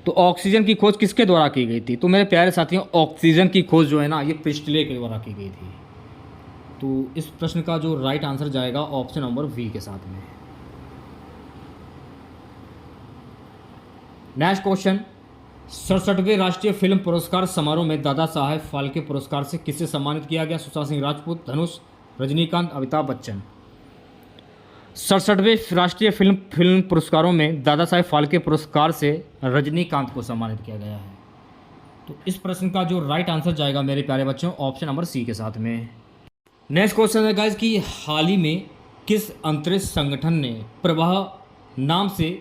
तो ऑक्सीजन की खोज किसके द्वारा की गई थी? तो मेरे प्यारे साथियों ऑक्सीजन की खोज जो है ना ये प्रिस्टले के द्वारा की गई थी। तो इस प्रश्न का जो राइट आंसर जाएगा ऑप्शन नंबर वी के साथ में। नेक्स्ट क्वेश्चन, 67वें राष्ट्रीय फिल्म पुरस्कार समारोह में दादा साहेब फाल्के पुरस्कार से किसे सम्मानित किया गया? सुशांत सिंह राजपूत, धनुष, रजनीकांत, अमिताभ बच्चन। 67वें राष्ट्रीय फिल्म पुरस्कारों में दादा साहेब फाल्के पुरस्कार से रजनीकांत को सम्मानित किया गया है। तो इस प्रश्न का जो राइट आंसर जाएगा मेरे प्यारे बच्चों ऑप्शन नंबर सी के साथ में। नेक्स्ट क्वेश्चन है गाइस कि हाल ही में किस अंतरिक्ष संगठन ने प्रवाह नाम से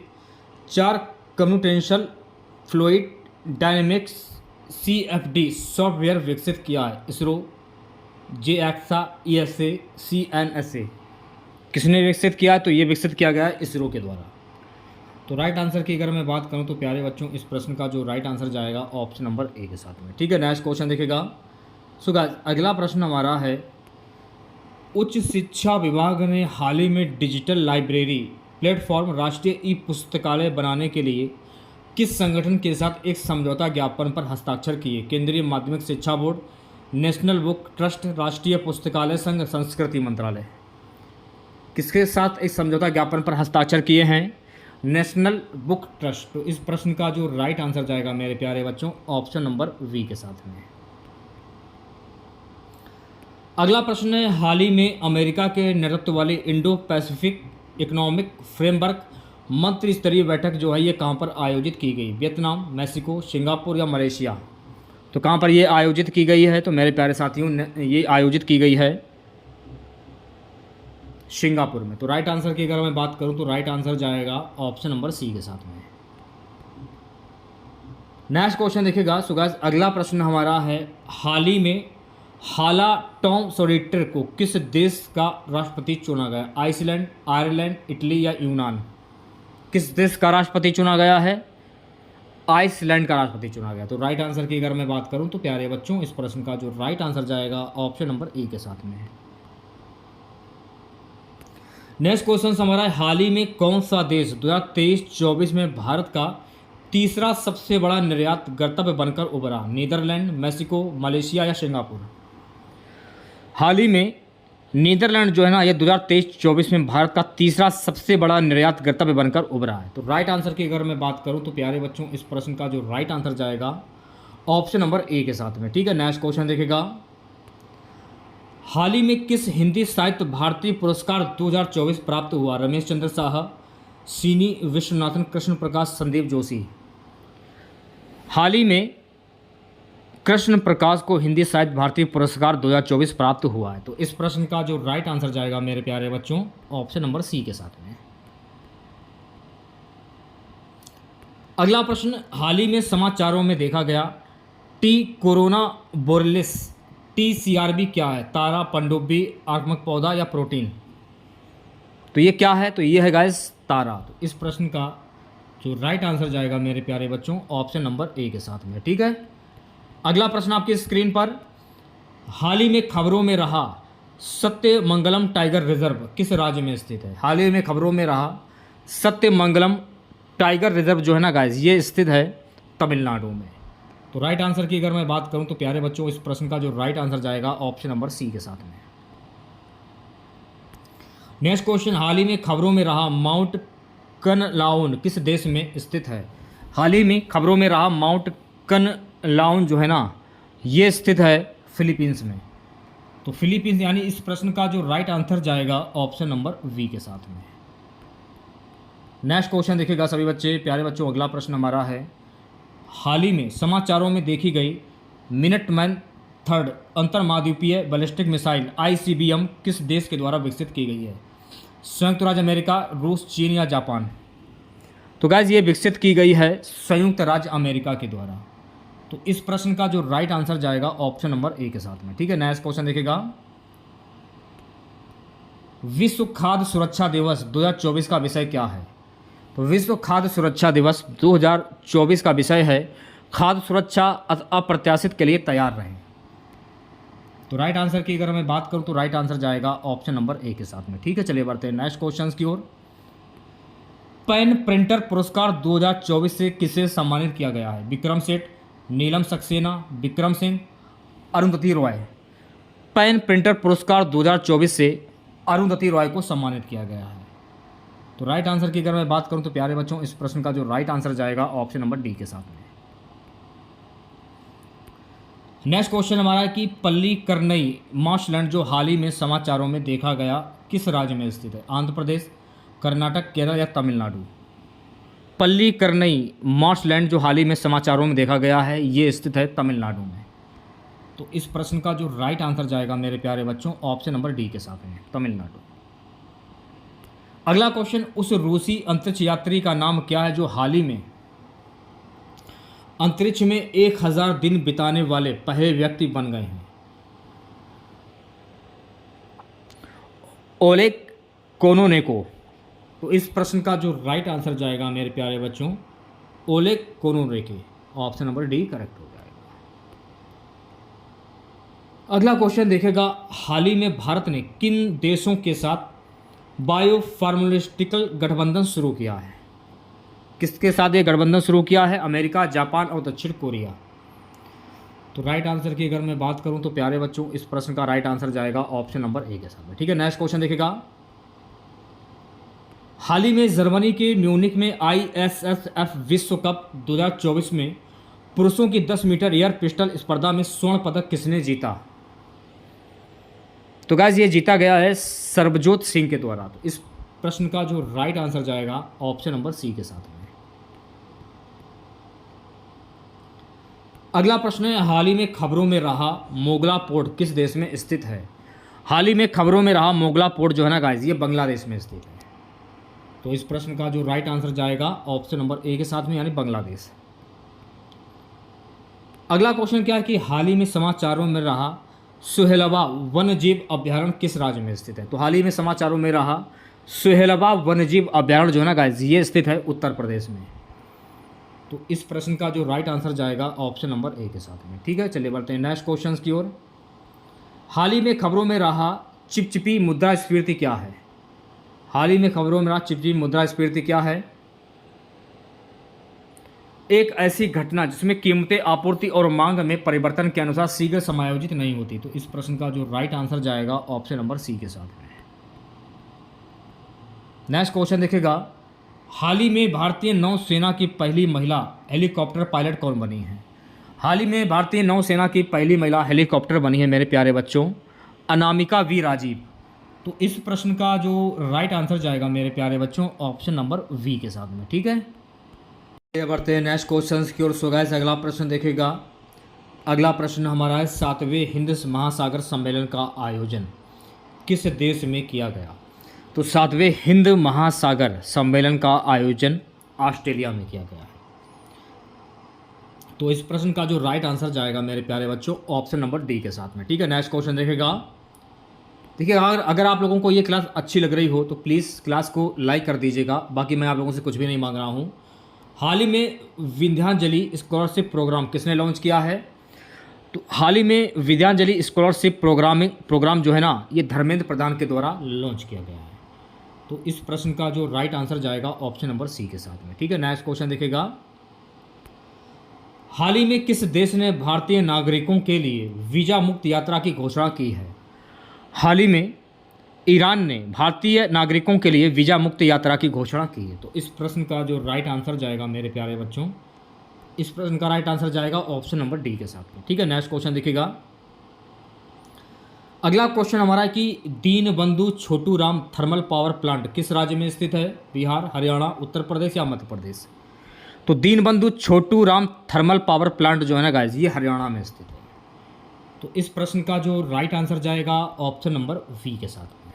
4 computational fluid dynamics CFD software विकसित किया है? ISRO, JAXA, ESA, CNSA। किसने विकसित किया? तो ये विकसित किया गया है इसरो के द्वारा। तो राइट आंसर की अगर मैं बात करूं तो प्यारे बच्चों इस प्रश्न का जो राइट आंसर जाएगा ऑप्शन नंबर ए के साथ में। ठीक है, नेक्स्ट क्वेश्चन देखिएगा। सो गाइस अगला प्रश्न हमारा है, उच्च शिक्षा विभाग ने हाल ही में डिजिटल लाइब्रेरी प्लेटफॉर्म राष्ट्रीय ई पुस्तकालय बनाने के लिए किस संगठन के साथ एक समझौता ज्ञापन पर हस्ताक्षर किए? केंद्रीय माध्यमिक शिक्षा बोर्ड, नेशनल बुक ट्रस्ट, राष्ट्रीय पुस्तकालय संघ, संस्कृति मंत्रालय। किसके साथ एक समझौता ज्ञापन पर हस्ताक्षर किए हैं? National book trust. तो इस प्रश्न का जो राइट आंसर जाएगा मेरे प्यारे बच्चों ऑप्शन नंबर वी के साथ में। अगला प्रश्न है, हाल ही में अमेरिका के नेतृत्व वाली इंडो पैसिफिक इकोनॉमिक फ्रेमवर्क मंत्री स्तरीय बैठक जो है ये कहाँ पर आयोजित की गई? वियतनाम, मैक्सिको, सिंगापुर या मलेशिया। तो कहाँ पर ये आयोजित की गई है? तो मेरे प्यारे साथियों ये आयोजित की गई है सिंगापुर में। तो राइट आंसर की अगर मैं बात करूं तो राइट आंसर जाएगा ऑप्शन नंबर सी के साथ में। नेक्स्ट क्वेश्चन देखिएगा। सो गाइस अगला प्रश्न हमारा है, हाल ही में हाला टॉम सोलिटर को किस देश का राष्ट्रपति चुना गया? आइसलैंड, आयरलैंड, इटली या यूनान। किस देश का राष्ट्रपति चुना गया है? आइसलैंड का राष्ट्रपति चुना गया। तो राइट आंसर की अगर मैं बात करूं तो प्यारे बच्चों इस प्रश्न का जो राइट आंसर जाएगा ऑप्शन नंबर ए के साथ में है। नेक्स्ट क्वेश्चन हमारा है, हाल ही में कौन सा देश 2023-24 में भारत का तीसरा सबसे बड़ा निर्यात गंतव्य बनकर उभरा? नीदरलैंड, मैक्सिको, मलेशिया या सिंगापुर। हाल ही में नीदरलैंड जो है ना ये 2023-24 में भारत का तीसरा सबसे बड़ा निर्यात गंतव्य बनकर उभरा है। तो राइट आंसर की अगर मैं बात करूं तो प्यारे बच्चों इस प्रश्न का जो राइट आंसर जाएगा ऑप्शन नंबर ए के साथ में। ठीक है, नेक्स्ट क्वेश्चन देखिएगा। हाल ही में किस हिंदी साहित्य भारती पुरस्कार 2024 प्राप्त हुआ? रमेश चंद्र शाह, सीनी विश्वनाथन, कृष्ण प्रकाश, संदीप जोशी। हाल ही में कृष्ण प्रकाश को हिंदी साहित्य भारती पुरस्कार 2024 प्राप्त हुआ है। तो इस प्रश्न का जो राइट आंसर जाएगा मेरे प्यारे बच्चों ऑप्शन नंबर सी के साथ में। अगला प्रश्न, हाल ही में समाचारों में देखा गया टी कोरोना बोरेलिस TCRB क्या है? तारा, पनडुब्बी, आक्रामक पौधा या प्रोटीन। तो ये क्या है? तो ये है गाइस तारा। तो इस प्रश्न का जो राइट आंसर जाएगा मेरे प्यारे बच्चों ऑप्शन नंबर ए के साथ में। ठीक है, अगला प्रश्न आपकी स्क्रीन पर, हाल ही में खबरों में रहा सत्यमंगलम टाइगर रिजर्व किस राज्य में स्थित है? हाल ही में खबरों में रहा सत्यमंगलम टाइगर रिजर्व जो है ना गाइस ये स्थित है तमिलनाडु में। तो राइट आंसर की अगर मैं बात करूं तो प्यारे बच्चों इस प्रश्न का जो राइट आंसर जाएगा ऑप्शन नंबर सी के साथ में। नेक्स्ट क्वेश्चन, हाल ही में खबरों में रहा माउंट कनलाउन किस देश में स्थित है? हाल ही में खबरों में रहा माउंट कनलाउन जो है ना, ये स्थित है फिलीपींस में। तो फिलीपींस यानी इस प्रश्न का जो राइट आंसर जाएगा ऑप्शन नंबर वी के साथ में। नेक्स्ट क्वेश्चन देखिएगा सभी बच्चे, प्यारे बच्चों अगला प्रश्न हमारा है, हाल ही में समाचारों में देखी गई मिनटमैन थर्ड अंतर्महाद्वीपीय बैलिस्टिक मिसाइल ICBM किस देश के द्वारा विकसित की गई है? संयुक्त राज्य अमेरिका, रूस, चीन या जापान? तो गाइज ये विकसित की गई है संयुक्त राज्य अमेरिका के द्वारा। तो इस प्रश्न का जो राइट आंसर जाएगा ऑप्शन नंबर ए के साथ में। ठीक है, नेक्स्ट क्वेश्चन देखिएगा, विश्व खाद्य सुरक्षा दिवस 2024 का विषय क्या है? तो विश्व खाद्य सुरक्षा दिवस 2024 का विषय है खाद्य सुरक्षा अप्रत्याशित के लिए तैयार रहें। तो राइट आंसर की अगर मैं बात करूं तो राइट आंसर जाएगा ऑप्शन नंबर ए के साथ में। ठीक है, चलिए बढ़ते हैं नेक्स्ट क्वेश्चन की ओर। पेन प्रिंटर पुरस्कार 2024 से किसे सम्मानित किया गया है? विक्रम सेठ, नीलम सक्सेना, विक्रम सिंह, अरुंधति रॉय। पेन प्रिंटर पुरस्कार 2024 से अरुंधति रॉय को सम्मानित किया गया है। तो राइट आंसर की अगर मैं बात करूं तो प्यारे बच्चों इस प्रश्न का जो राइट आंसर जाएगा ऑप्शन नंबर डी के साथ में। नेक्स्ट क्वेश्चन हमारा है कि पल्लीकरनई मार्शलैंड जो हाल ही में समाचारों में देखा गया किस राज्य में स्थित है? आंध्र प्रदेश, कर्नाटक, केरल या तमिलनाडु? पल्लीकरनई मार्शलैंड जो हाल ही में समाचारों में देखा गया है ये स्थित है तमिलनाडु में। तो इस प्रश्न का जो राइट आंसर जाएगा मेरे प्यारे बच्चों ऑप्शन नंबर डी के साथ में, तमिलनाडु। अगला क्वेश्चन, उस रूसी अंतरिक्ष यात्री का नाम क्या है जो हाल ही में अंतरिक्ष में 1000 दिन बिताने वाले पहले व्यक्ति बन गए हैं? ओलेग कोनोनेको। तो इस प्रश्न का जो राइट आंसर जाएगा मेरे प्यारे बच्चों Oleg कोनोनेको, option number D correct हो जाएगा। अगला क्वेश्चन देखेगा, हाल ही में भारत ने किन देशों के साथ बायोफार्मास्यूटिकल गठबंधन शुरू किया है? किसके साथ ये गठबंधन शुरू किया है? अमेरिका, जापान और दक्षिण कोरिया। तो राइट आंसर की अगर मैं बात करूं तो प्यारे बच्चों इस प्रश्न का राइट आंसर जाएगा ऑप्शन नंबर ए के साथ में। ठीक है, नेक्स्ट क्वेश्चन देखिएगा, हाल ही में जर्मनी के म्यूनिक में ISSF विश्व कप 2024 में पुरुषों की 10 मीटर एयर पिस्टल स्पर्धा में स्वर्ण पदक किसने जीता? तो गाइस ये जीता गया है सर्बजोत सिंह के द्वारा। तो इस प्रश्न का जो राइट आंसर जाएगा ऑप्शन नंबर सी के साथ में। अगला प्रश्न है, हाल ही में खबरों में रहा मोगला पोर्ट किस देश में स्थित है? हाल ही में खबरों में रहा मोगला पोर्ट जो है ना गाइस ये बांग्लादेश में स्थित है। तो इस प्रश्न का जो राइट आंसर जाएगा ऑप्शन नंबर ए के साथ में यानी बांग्लादेश। अगला क्वेश्चन क्या है कि हाल ही में समाचारों में रहा सुहेलबा वन्यजीव अभ्यारण्य किस राज्य में स्थित है? तो हाल ही में समाचारों में रहा सुहेलबा वन्यजीव अभ्यारण्य जो है ना गाइस ये स्थित है उत्तर प्रदेश में। तो इस प्रश्न का जो राइट आंसर जाएगा ऑप्शन नंबर ए के साथ में। ठीक है, चलिए बढ़ते हैं नेक्स्ट क्वेश्चन की ओर। हाल ही में खबरों में रहा चिपचिपी मुद्रास्फीति क्या है? हाल ही में खबरों में रहा चिपचिपी मुद्रास्फीति क्या है? एक ऐसी घटना जिसमें कीमतें आपूर्ति और मांग में परिवर्तन के अनुसार शीघ्र समायोजित नहीं होती। तो इस प्रश्न का जो राइट आंसर जाएगा ऑप्शन नंबर सी के साथ में। नेक्स्ट क्वेश्चन देखिएगा, हाल ही में भारतीय नौसेना की पहली महिला हेलीकॉप्टर पायलट कौन बनी है? हाल ही में भारतीय नौसेना की पहली महिला हेलीकॉप्टर बनी है मेरे प्यारे बच्चों अनामिका वी राजीव। तो इस प्रश्न का जो राइट आंसर जाएगा मेरे प्यारे बच्चों ऑप्शन नंबर वी के साथ में। ठीक है, बढ़ते हैं नेक्स्ट क्वेश्चन की ओर। सो गाइस अगला प्रश्न देखेगा, अगला प्रश्न हमारा है 7वें हिंद महासागर सम्मेलन का आयोजन किस देश में किया गया? तो 7वें हिंद महासागर सम्मेलन का आयोजन ऑस्ट्रेलिया में किया गया है। तो इस प्रश्न का जो राइट आंसर जाएगा मेरे प्यारे बच्चों ऑप्शन नंबर डी के साथ में। ठीक है, नेक्स्ट क्वेश्चन देखेगा, देखिए अगर आप लोगों को ये क्लास अच्छी लग रही हो तो प्लीज़ क्लास को लाइक कर दीजिएगा। बाकी मैं आप लोगों से कुछ भी नहीं मांग रहा हूँ। हाल ही में विद्यांजलि स्कॉलरशिप प्रोग्राम किसने लॉन्च किया है? तो हाल ही में विद्यांजलि स्कॉलरशिप प्रोग्राम जो है ना ये धर्मेंद्र प्रधान के द्वारा लॉन्च किया गया है। तो इस प्रश्न का जो राइट आंसर जाएगा ऑप्शन नंबर सी के साथ में। ठीक है, नेक्स्ट क्वेश्चन देखिएगा, हाल ही में किस देश ने भारतीय नागरिकों के लिए वीज़ा मुक्त यात्रा की घोषणा की है? हाल ही में ईरान ने भारतीय नागरिकों के लिए वीज़ा मुक्त यात्रा की घोषणा की है। तो इस प्रश्न का जो राइट आंसर जाएगा मेरे प्यारे बच्चों, इस प्रश्न का राइट आंसर जाएगा ऑप्शन नंबर डी के साथ में। ठीक है, नेक्स्ट क्वेश्चन देखिएगा। अगला क्वेश्चन हमारा है कि Deenbandhu Chhotu Ram thermal power plant किस राज्य में स्थित है? बिहार, हरियाणा, उत्तर प्रदेश या मध्य प्रदेश? तो Deenbandhu Chhotu Ram thermal power plant जो है ना गाइस, ये हरियाणा में स्थित है। तो इस प्रश्न का जो राइट आंसर जाएगा ऑप्शन नंबर वी के साथ में।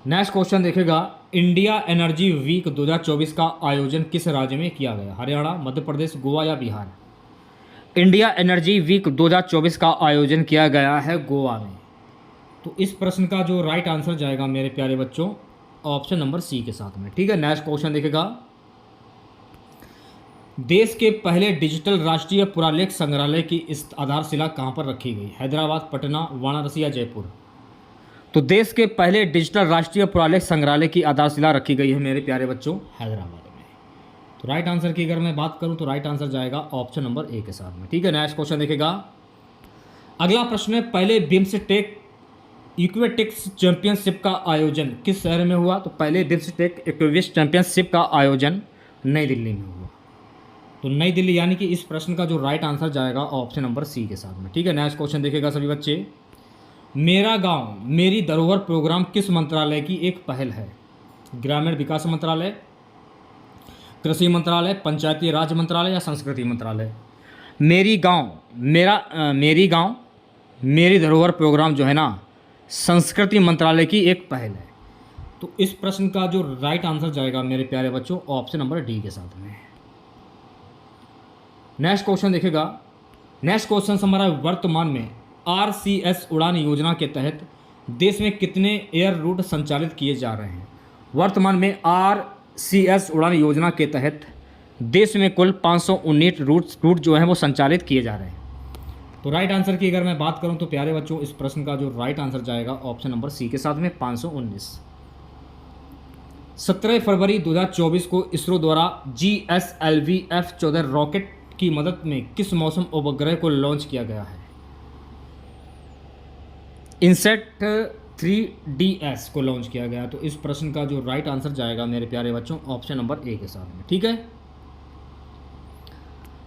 नेक्स्ट क्वेश्चन देखेगा, इंडिया एनर्जी वीक 2024 का आयोजन किस राज्य में किया गया? हरियाणा, मध्य प्रदेश, गोवा या बिहार? इंडिया एनर्जी वीक 2024 का आयोजन किया गया है गोवा में। तो इस प्रश्न का जो राइट आंसर जाएगा मेरे प्यारे बच्चों ऑप्शन नंबर सी के साथ में। ठीक है, नेक्स्ट क्वेश्चन देखेगा, देश के पहले डिजिटल राष्ट्रीय पुरालेख संग्रहालय की इस आधारशिला कहाँ पर रखी गई? हैदराबाद, पटना, वाराणसी या जयपुर? तो देश के पहले डिजिटल राष्ट्रीय पुरालेख संग्रहालय की आधारशिला रखी गई है मेरे प्यारे बच्चों हैदराबाद में। तो राइट आंसर की अगर मैं बात करूं तो राइट आंसर जाएगा ऑप्शन नंबर ए के साथ में। ठीक है, नेक्स्ट क्वेश्चन देखेगा। अगला प्रश्न है, पहले बिम्सटेक इक्वेटिक्स चैंपियनशिप का आयोजन किस शहर में हुआ? तो पहले बिम्सटेक इक्वेटिक्स चैंपियनशिप का आयोजन नई दिल्ली में हुआ। तो नई दिल्ली, यानी कि इस प्रश्न का जो राइट आंसर जाएगा ऑप्शन नंबर सी के साथ में। ठीक है, नेक्स्ट क्वेश्चन देखेगा सभी बच्चे। मेरा गांव मेरी धरोहर प्रोग्राम किस मंत्रालय की एक पहल है? ग्रामीण विकास मंत्रालय, कृषि मंत्रालय, पंचायती राज मंत्रालय या संस्कृति मंत्रालय? मेरी गांव मेरी धरोहर प्रोग्राम जो है ना, संस्कृति मंत्रालय की एक पहल है। तो इस प्रश्न का जो राइट आंसर जाएगा मेरे प्यारे बच्चों ऑप्शन नंबर डी के साथ में। नेक्स्ट क्वेश्चन देखेगा। नेक्स्ट क्वेश्चन हमारा वर्तमान में RCS उड़ान योजना के तहत देश में कितने एयर रूट संचालित किए जा रहे हैं? वर्तमान में RCS उड़ान योजना के तहत देश में कुल 519 रूट जो हैं वो संचालित किए जा रहे हैं। तो राइट आंसर की अगर मैं बात करूं तो प्यारे बच्चों इस प्रश्न का जो राइट आंसर जाएगा ऑप्शन नंबर सी के साथ में 519। 17 फरवरी 2024 को इसरो द्वारा GSLV F14 रॉकेट की मदद में किस मौसम उपग्रह को लॉन्च किया गया है? इनसेट 3DS को लॉन्च किया गया। तो इस प्रश्न का जो राइट आंसर जाएगा मेरे प्यारे बच्चों ऑप्शन नंबर ए के साथ में। ठीक है,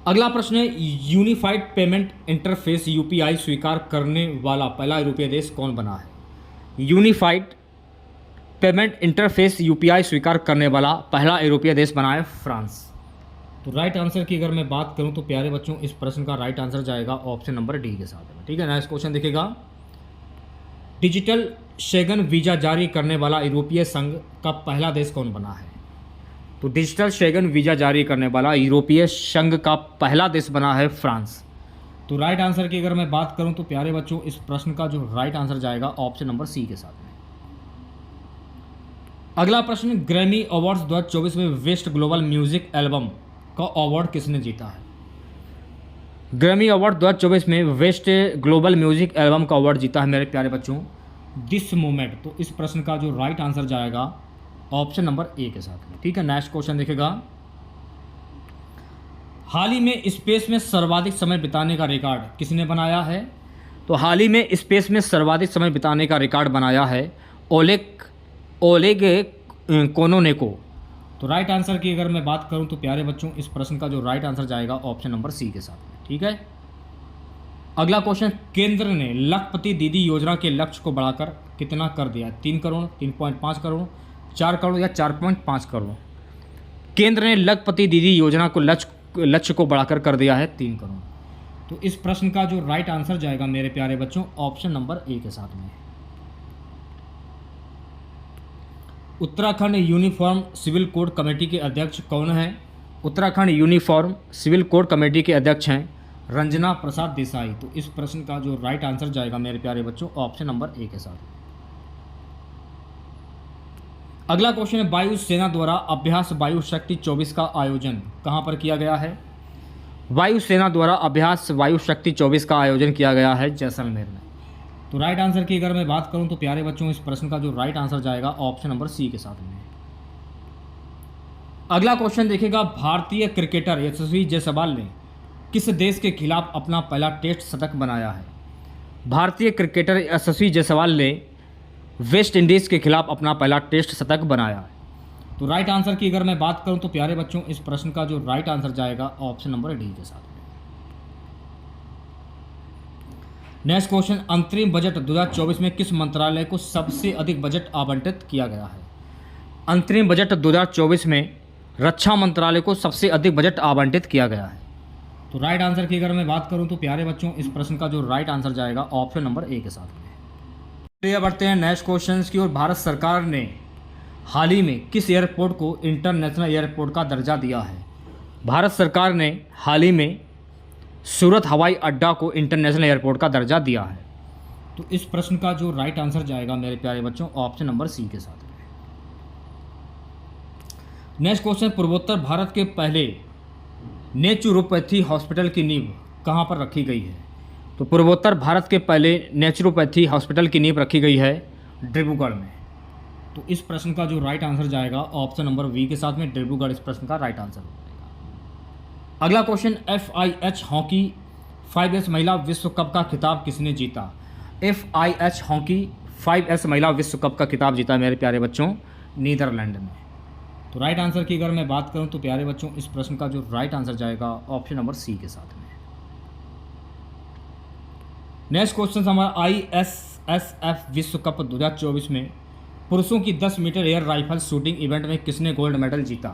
अगला प्रश्न है, यूनिफाइड पेमेंट इंटरफेस UPI स्वीकार करने वाला पहला यूरोपीय देश कौन बना है? यूनिफाइड पेमेंट इंटरफेस UPI स्वीकार करने वाला पहला यूरोपीय देश बना है फ्रांस। तो राइट आंसर की अगर मैं बात करूं तो प्यारे बच्चों इस प्रश्न का राइट आंसर जाएगा ऑप्शन नंबर डी के साथ में। ठीक है, नेक्स्ट क्वेश्चन देखेगा। डिजिटल शेंगन वीज़ा जारी करने वाला यूरोपीय संघ का पहला देश कौन बना है? तो डिजिटल शेंगन वीज़ा जारी करने वाला यूरोपीय संघ का पहला देश बना है फ्रांस। तो राइट आंसर की अगर मैं बात करूं तो प्यारे बच्चों इस प्रश्न का जो राइट आंसर जाएगा ऑप्शन नंबर सी के साथ में। अगला प्रश्न, ग्रैमी अवार्ड्स 2024 में बेस्ट ग्लोबल म्यूजिक एल्बम का अवार्ड किसने जीता है? ग्रैमी अवार्ड 2024 में बेस्ट ग्लोबल म्यूजिक एल्बम का अवार्ड जीता है मेरे प्यारे बच्चों दिस मोमेंट। तो इस प्रश्न का जो राइट आंसर जाएगा ऑप्शन नंबर ए के साथ में। ठीक है, नेक्स्ट क्वेश्चन देखेगा। हाल ही में स्पेस में सर्वाधिक समय बिताने का रिकॉर्ड किसने बनाया है? तो हाल ही में स्पेस में सर्वाधिक समय बिताने का रिकॉर्ड बनाया है ओलेग कोनोनेको। तो राइट आंसर की अगर मैं बात करूं तो प्यारे बच्चों इस प्रश्न का जो राइट आंसर जाएगा ऑप्शन नंबर सी के साथ में। ठीक है, अगला क्वेश्चन, केंद्र ने लखपति दीदी योजना के लक्ष्य को बढ़ाकर कितना कर दिया? 3 करोड़, 3.5 करोड़, 4 करोड़ या 4.5 करोड़? केंद्र ने लखपति दीदी योजना को लक्ष्य को बढ़ाकर कर दिया है 3 करोड़। तो इस प्रश्न का जो राइट आंसर जाएगा मेरे प्यारे बच्चों ऑप्शन नंबर ए के साथ में। Uttarakhand uniform civil code committee के अध्यक्ष कौन हैं? Uttarakhand uniform civil code committee के अध्यक्ष हैं रंजना प्रसाद देसाई। तो इस प्रश्न का जो राइट आंसर जाएगा मेरे प्यारे बच्चों ऑप्शन नंबर ए के साथ। अगला क्वेश्चन है, वायु सेना द्वारा अभ्यास वायु शक्ति 24 का आयोजन कहां पर किया गया है? वायु सेना द्वारा अभ्यास वायु शक्ति 24 का आयोजन किया गया है जैसलमेर में। तो राइट आंसर की अगर मैं बात करूं तो प्यारे बच्चों इस प्रश्न का जो राइट आंसर जाएगा ऑप्शन नंबर सी के साथ में। अगला क्वेश्चन देखिएगा, भारतीय क्रिकेटर यशस्वी जायसवाल ने किस देश के खिलाफ अपना पहला टेस्ट शतक बनाया है? भारतीय क्रिकेटर यशस्वी जायसवाल ने वेस्ट इंडीज़ के खिलाफ अपना पहला टेस्ट शतक बनाया है। तो राइट आंसर की अगर मैं बात करूं तो प्यारे बच्चों, इस प्रश्न का जो राइट आंसर जाएगा ऑप्शन नंबर डी के साथ में। नेक्स्ट क्वेश्चन, अंतरिम बजट 2024 में किस मंत्रालय को सबसे अधिक बजट आवंटित किया गया है? अंतरिम बजट 2024 में रक्षा मंत्रालय को सबसे अधिक बजट आवंटित किया गया है। तो राइट आंसर की अगर मैं बात करूं तो प्यारे बच्चों, इस प्रश्न का जो राइट आंसर जाएगा ऑप्शन नंबर ए के साथ में। चलिए बढ़ते हैं नेक्स्ट क्वेश्चन की ओर। भारत सरकार ने हाल ही में किस एयरपोर्ट को इंटरनेशनल एयरपोर्ट का दर्जा दिया है? भारत सरकार ने हाल ही में सूरत हवाई अड्डा को इंटरनेशनल एयरपोर्ट का दर्जा दिया है। तो इस प्रश्न का जो राइट आंसर जाएगा मेरे प्यारे बच्चों ऑप्शन नंबर सी के साथ में। नेक्स्ट क्वेश्चन, पूर्वोत्तर भारत के पहले नेचुरोपैथी हॉस्पिटल की नींव कहाँ पर रखी गई है? तो पूर्वोत्तर भारत के पहले नेचुरोपैथी हॉस्पिटल की नींव रखी गई है डिब्रूगढ़ में। तो इस प्रश्न का जो राइट आंसर जाएगा ऑप्शन नंबर वी के साथ में, डिब्रूगढ़ इस प्रश्न का राइट आंसर होगा। अगला क्वेश्चन, FIH हॉकी 5S महिला विश्व कप का खिताब किसने जीता? FIH हॉकी 5S महिला विश्व कप का खिताब जीता मेरे प्यारे बच्चों नीदरलैंड में। तो राइट आंसर की अगर मैं बात करूं तो प्यारे बच्चों, इस प्रश्न का जो राइट आंसर जाएगा ऑप्शन नंबर सी के साथ में। नेक्स्ट क्वेश्चन हमारा, ISSF विश्व कप 2024 में पुरुषों की 10 metre air rifle shooting event में किसने गोल्ड मेडल जीता?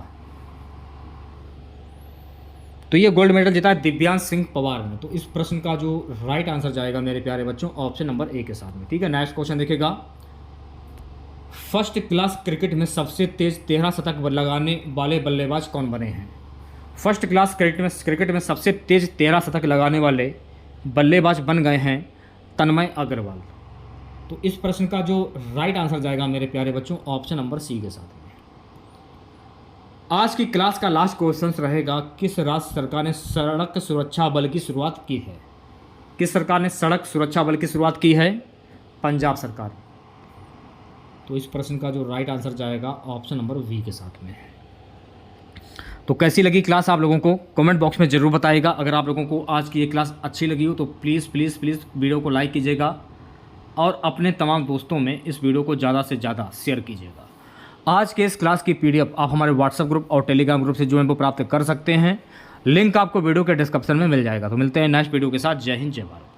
तो ये गोल्ड मेडल जीता है दिव्यांश सिंह पवार ने। तो इस प्रश्न का जो राइट आंसर जाएगा मेरे प्यारे बच्चों ऑप्शन नंबर ए के साथ में। ठीक है, नेक्स्ट क्वेश्चन देखिएगा, फर्स्ट क्लास क्रिकेट में सबसे तेज 13 शतक लगाने वाले बल्लेबाज कौन बने हैं? फर्स्ट क्लास क्रिकेट में सबसे तेज 13 शतक लगाने वाले बल्लेबाज बन गए हैं तन्मय अग्रवाल। तो इस प्रश्न का जो राइट आंसर जाएगा मेरे प्यारे बच्चों ऑप्शन नंबर सी के साथ में। आज की क्लास का लास्ट क्वेश्चन रहेगा, किस राज्य सरकार ने सड़क सुरक्षा बल की शुरुआत की है? किस सरकार ने सड़क सुरक्षा बल की शुरुआत की है? पंजाब सरकार। तो इस प्रश्न का जो राइट आंसर जाएगा ऑप्शन नंबर वी के साथ में। तो कैसी लगी क्लास आप लोगों को कमेंट बॉक्स में ज़रूर बताइएगा। अगर आप लोगों को आज की ये क्लास अच्छी लगी हो तो प्लीज़ प्लीज़ प्लीज़ वीडियो को लाइक कीजिएगा और अपने तमाम दोस्तों में इस वीडियो को ज़्यादा से ज़्यादा शेयर कीजिएगा। आज के इस क्लास की PDF आप हमारे व्हाट्सएप ग्रुप और टेलीग्राम ग्रुप से जो है वो प्राप्त कर सकते हैं। लिंक आपको वीडियो के डिस्क्रिप्शन में मिल जाएगा। तो मिलते हैं नेक्स्ट वीडियो के साथ। जय हिंद, जय भारत।